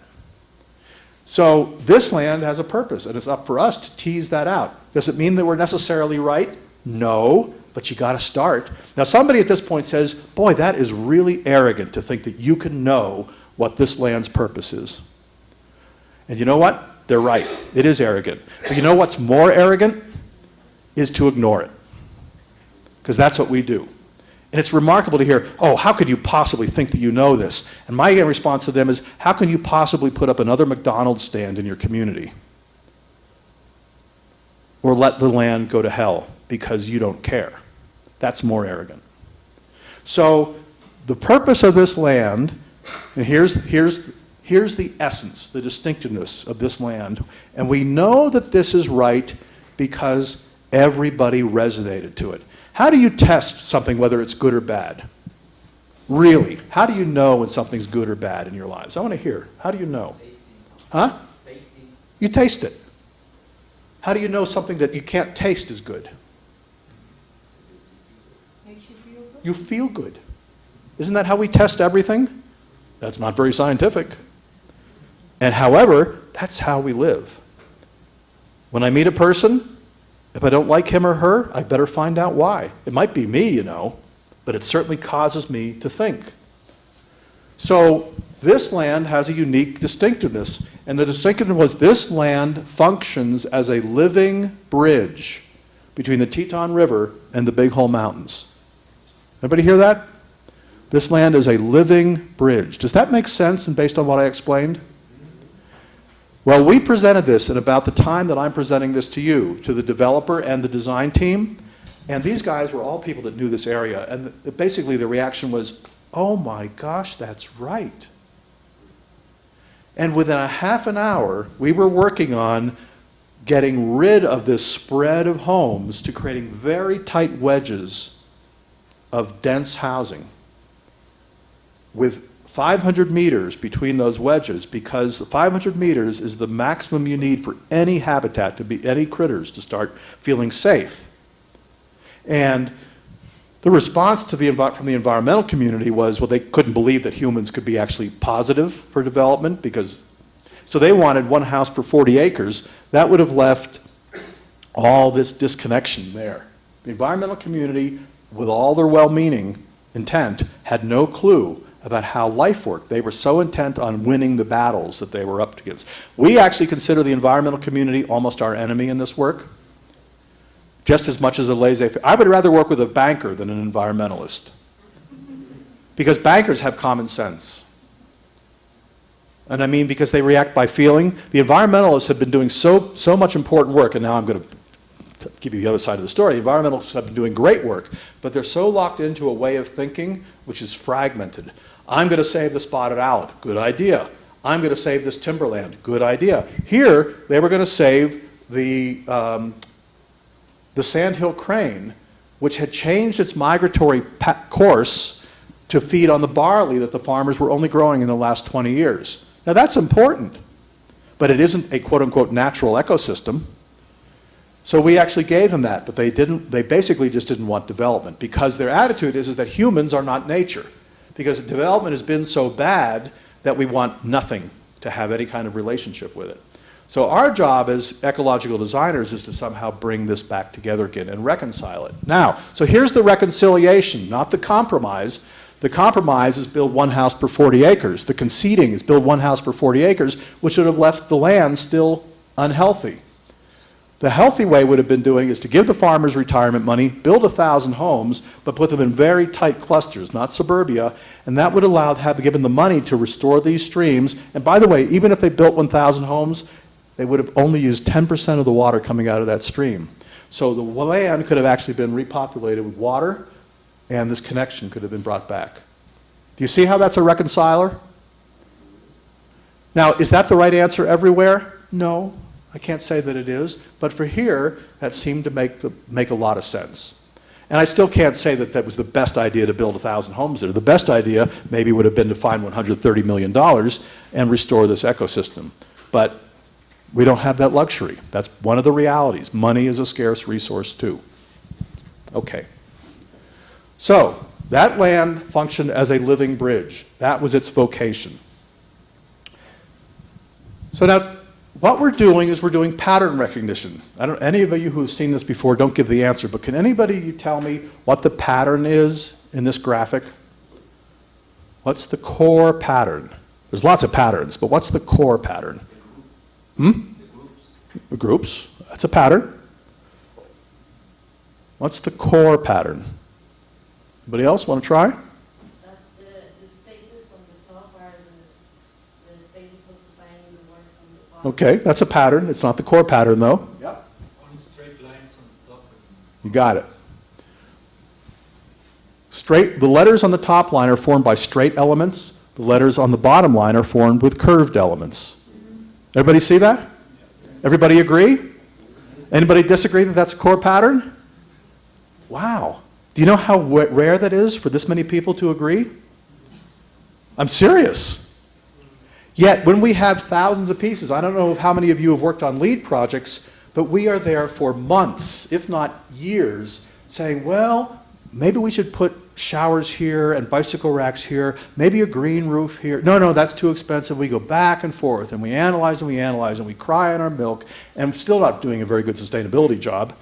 So this land has a purpose, and it's up for us to tease that out. Does it mean that we're necessarily right? No, but you got to start. Now somebody at this point says, boy, that is really arrogant to think that you can know what this land's purpose is. And you know what? They're right. It is arrogant. But you know what's more arrogant? Is to ignore it. Because that's what we do. And it's remarkable to hear, oh, how could you possibly think that you know this? And my response to them is, how can you possibly put up another McDonald's stand in your community? Or let the land go to hell because you don't care? That's more arrogant. So the purpose of this land, and here's the essence, the distinctiveness of this land. And we know that this is right because everybody resonated to it. How do you test something, whether it's good or bad? Really, how do you know when something's good or bad in your lives? I want to hear. How do you know? Huh? You taste it. How do you know something that you can't taste is good? Makes you feel good? You feel good. Isn't that how we test everything? That's not very scientific. And however, that's how we live. When I meet a person, if I don't like him or her, I better find out why. It might be me, you know, but it certainly causes me to think. So this land has a unique distinctiveness, and the distinctiveness was this land functions as a living bridge between the Teton River and the Big Hole Mountains. Everybody hear that? This land is a living bridge. Does that make sense and based on what I explained? Well, we presented this at about the time that I'm presenting this to you, to the developer and the design team, and these guys were all people that knew this area, and basically the reaction was, oh my gosh, that's right. And within a half an hour, we were working on getting rid of this spread of homes to creating very tight wedges of dense housing with 500 meters between those wedges, because 500 meters is the maximum you need for any habitat, to be any critters to start feeling safe. And the response to from the environmental community was, well, they couldn't believe that humans could be actually positive for development, so they wanted one house per 40 acres. That would have left all this disconnection there. The environmental community, with all their well-meaning intent, had no clue about how life worked. They were so intent on winning the battles that they were up against. We actually consider the environmental community almost our enemy in this work, just as much as a laissez-faire. I would rather work with a banker than an environmentalist, because bankers have common sense. And I mean because they react by feeling. The environmentalists have been doing so much important work, and now I'm going to give you the other side of the story. The environmentalists have been doing great work, but they're so locked into a way of thinking which is fragmented. I'm going to save the spotted owl. Good idea. I'm going to save this timberland. Good idea. Here, they were going to save the sandhill crane, which had changed its migratory course to feed on the barley that the farmers were only growing in the last 20 years. Now that's important, but it isn't a quote-unquote natural ecosystem. So we actually gave them that, but they basically just didn't want development, because their attitude is that humans are not nature. Because development has been so bad that we want nothing to have any kind of relationship with it. So our job as ecological designers is to somehow bring this back together again and reconcile it. Now, so here's the reconciliation, not the compromise. The compromise is build one house per 40 acres. The conceding is build one house per 40 acres, which would have left the land still unhealthy. The healthy way would have been doing is to give the farmers retirement money, build 1,000 homes, but put them in very tight clusters, not suburbia, and that would allow have given the money to restore these streams. And by the way, even if they built 1,000 homes, they would have only used 10% of the water coming out of that stream. So the land could have actually been repopulated with water, and this connection could have been brought back. Do you see how that's a reconciler? Now, is that the right answer everywhere? No. I can't say that it is, but for here, that seemed to make a lot of sense. And I still can't say that that was the best idea to build 1,000 homes there. The best idea maybe would have been to find $130 million and restore this ecosystem. But we don't have that luxury. That's one of the realities. Money is a scarce resource too. Okay. So that land functioned as a living bridge. That was its vocation. So now, what we're doing is we're doing pattern recognition. Any of you who have seen this before, don't give the answer, but can anybody tell me what the pattern is in this graphic? What's the core pattern? There's lots of patterns, but what's the core pattern? The groups. That's a pattern. What's the core pattern? Anybody else want to try? That the spaces on the top are the spaces occupying the words on the bottom. Okay, that's a pattern. It's not the core pattern, though. Yep. Only straight lines on the top. You got it. The letters on the top line are formed by straight elements. The letters on the bottom line are formed with curved elements. Everybody see that? Everybody agree? Anybody disagree that that's a core pattern? Wow. Do you know how rare that is for this many people to agree? I'm serious. Yet, when we have thousands of pieces, I don't know how many of you have worked on LEED projects, but we are there for months, if not years, saying, well, maybe we should put showers here and bicycle racks here, maybe a green roof here. No, that's too expensive. We go back and forth, and we analyze and we analyze, and we cry in our milk, and still not doing a very good sustainability job.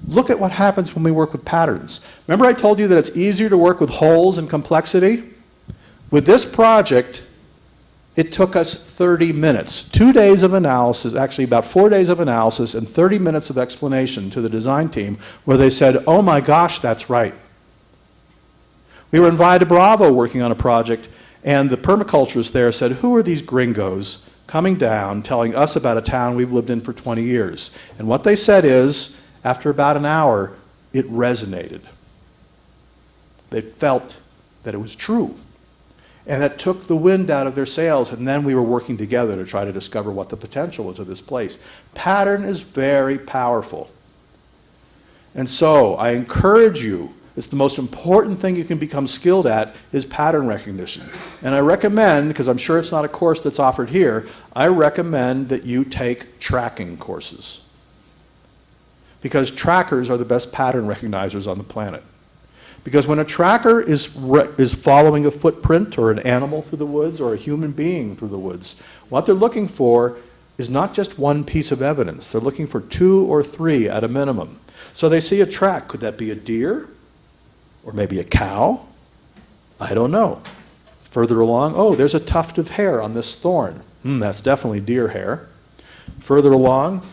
Look at what happens when we work with patterns. Remember I told you that it's easier to work with holes and complexity? With this project, it took us 30 minutes. 2 days of analysis, actually about 4 days of analysis and 30 minutes of explanation to the design team where they said, oh my gosh, that's right. We were invited to Bravo working on a project, and the permaculturist there said, who are these gringos coming down telling us about a town we've lived in for 20 years? And what they said is, after about an hour, it resonated. They felt that it was true. And that took the wind out of their sails, and then we were working together to try to discover what the potential was of this place. Pattern is very powerful. And so I encourage you, it's the most important thing you can become skilled at is pattern recognition. And I recommend, because I'm sure it's not a course that's offered here, I recommend that you take tracking courses. Because trackers are the best pattern recognizers on the planet. Because when a tracker is following a footprint or an animal through the woods or a human being through the woods, what they're looking for is not just one piece of evidence. They're looking for 2 or 3 at a minimum. So they see a track. Could that be a deer? Or maybe a cow? I don't know. Further along, oh, there's a tuft of hair on this thorn. That's definitely deer hair. Further along,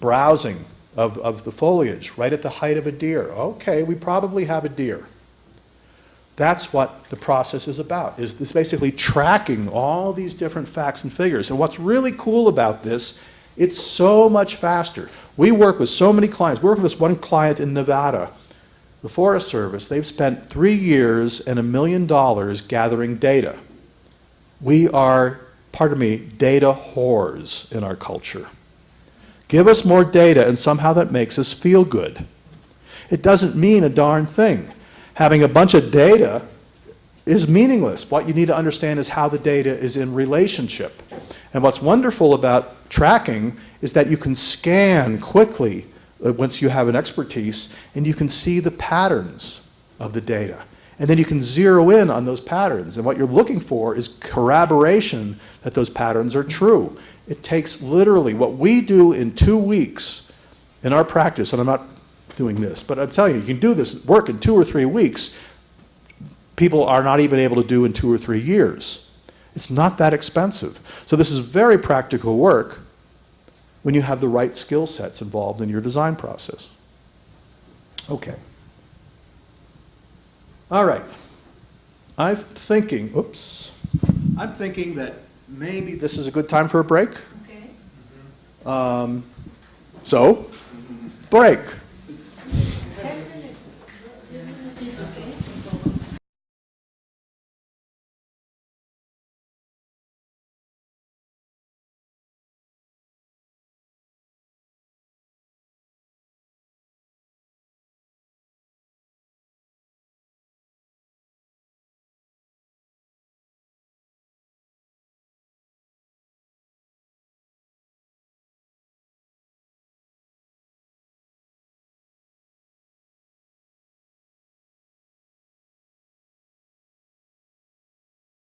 browsing of the foliage, right at the height of a deer. Okay, we probably have a deer. That's what the process is about, is this basically tracking all these different facts and figures. And what's really cool about this, it's so much faster. We work with so many clients. We work with this one client in Nevada, the Forest Service. They've spent 3 years and $1 million gathering data. We are, pardon me, data whores in our culture. Give us more data, and somehow that makes us feel good. It doesn't mean a darn thing. Having a bunch of data is meaningless. What you need to understand is how the data is in relationship. And what's wonderful about tracking is that you can scan quickly once you have an expertise, and you can see the patterns of the data. And then you can zero in on those patterns. And what you're looking for is corroboration that those patterns are true. It takes literally what we do in 2 weeks in our practice, and I'm not doing this, but I'm telling you, you can do this work in 2 or 3 weeks. People are not even able to do in 2 or 3 years. It's not that expensive. So this is very practical work when you have the right skill sets involved in your design process. Okay. All right. I'm thinking that maybe this is a good time for a break. Okay. So, break.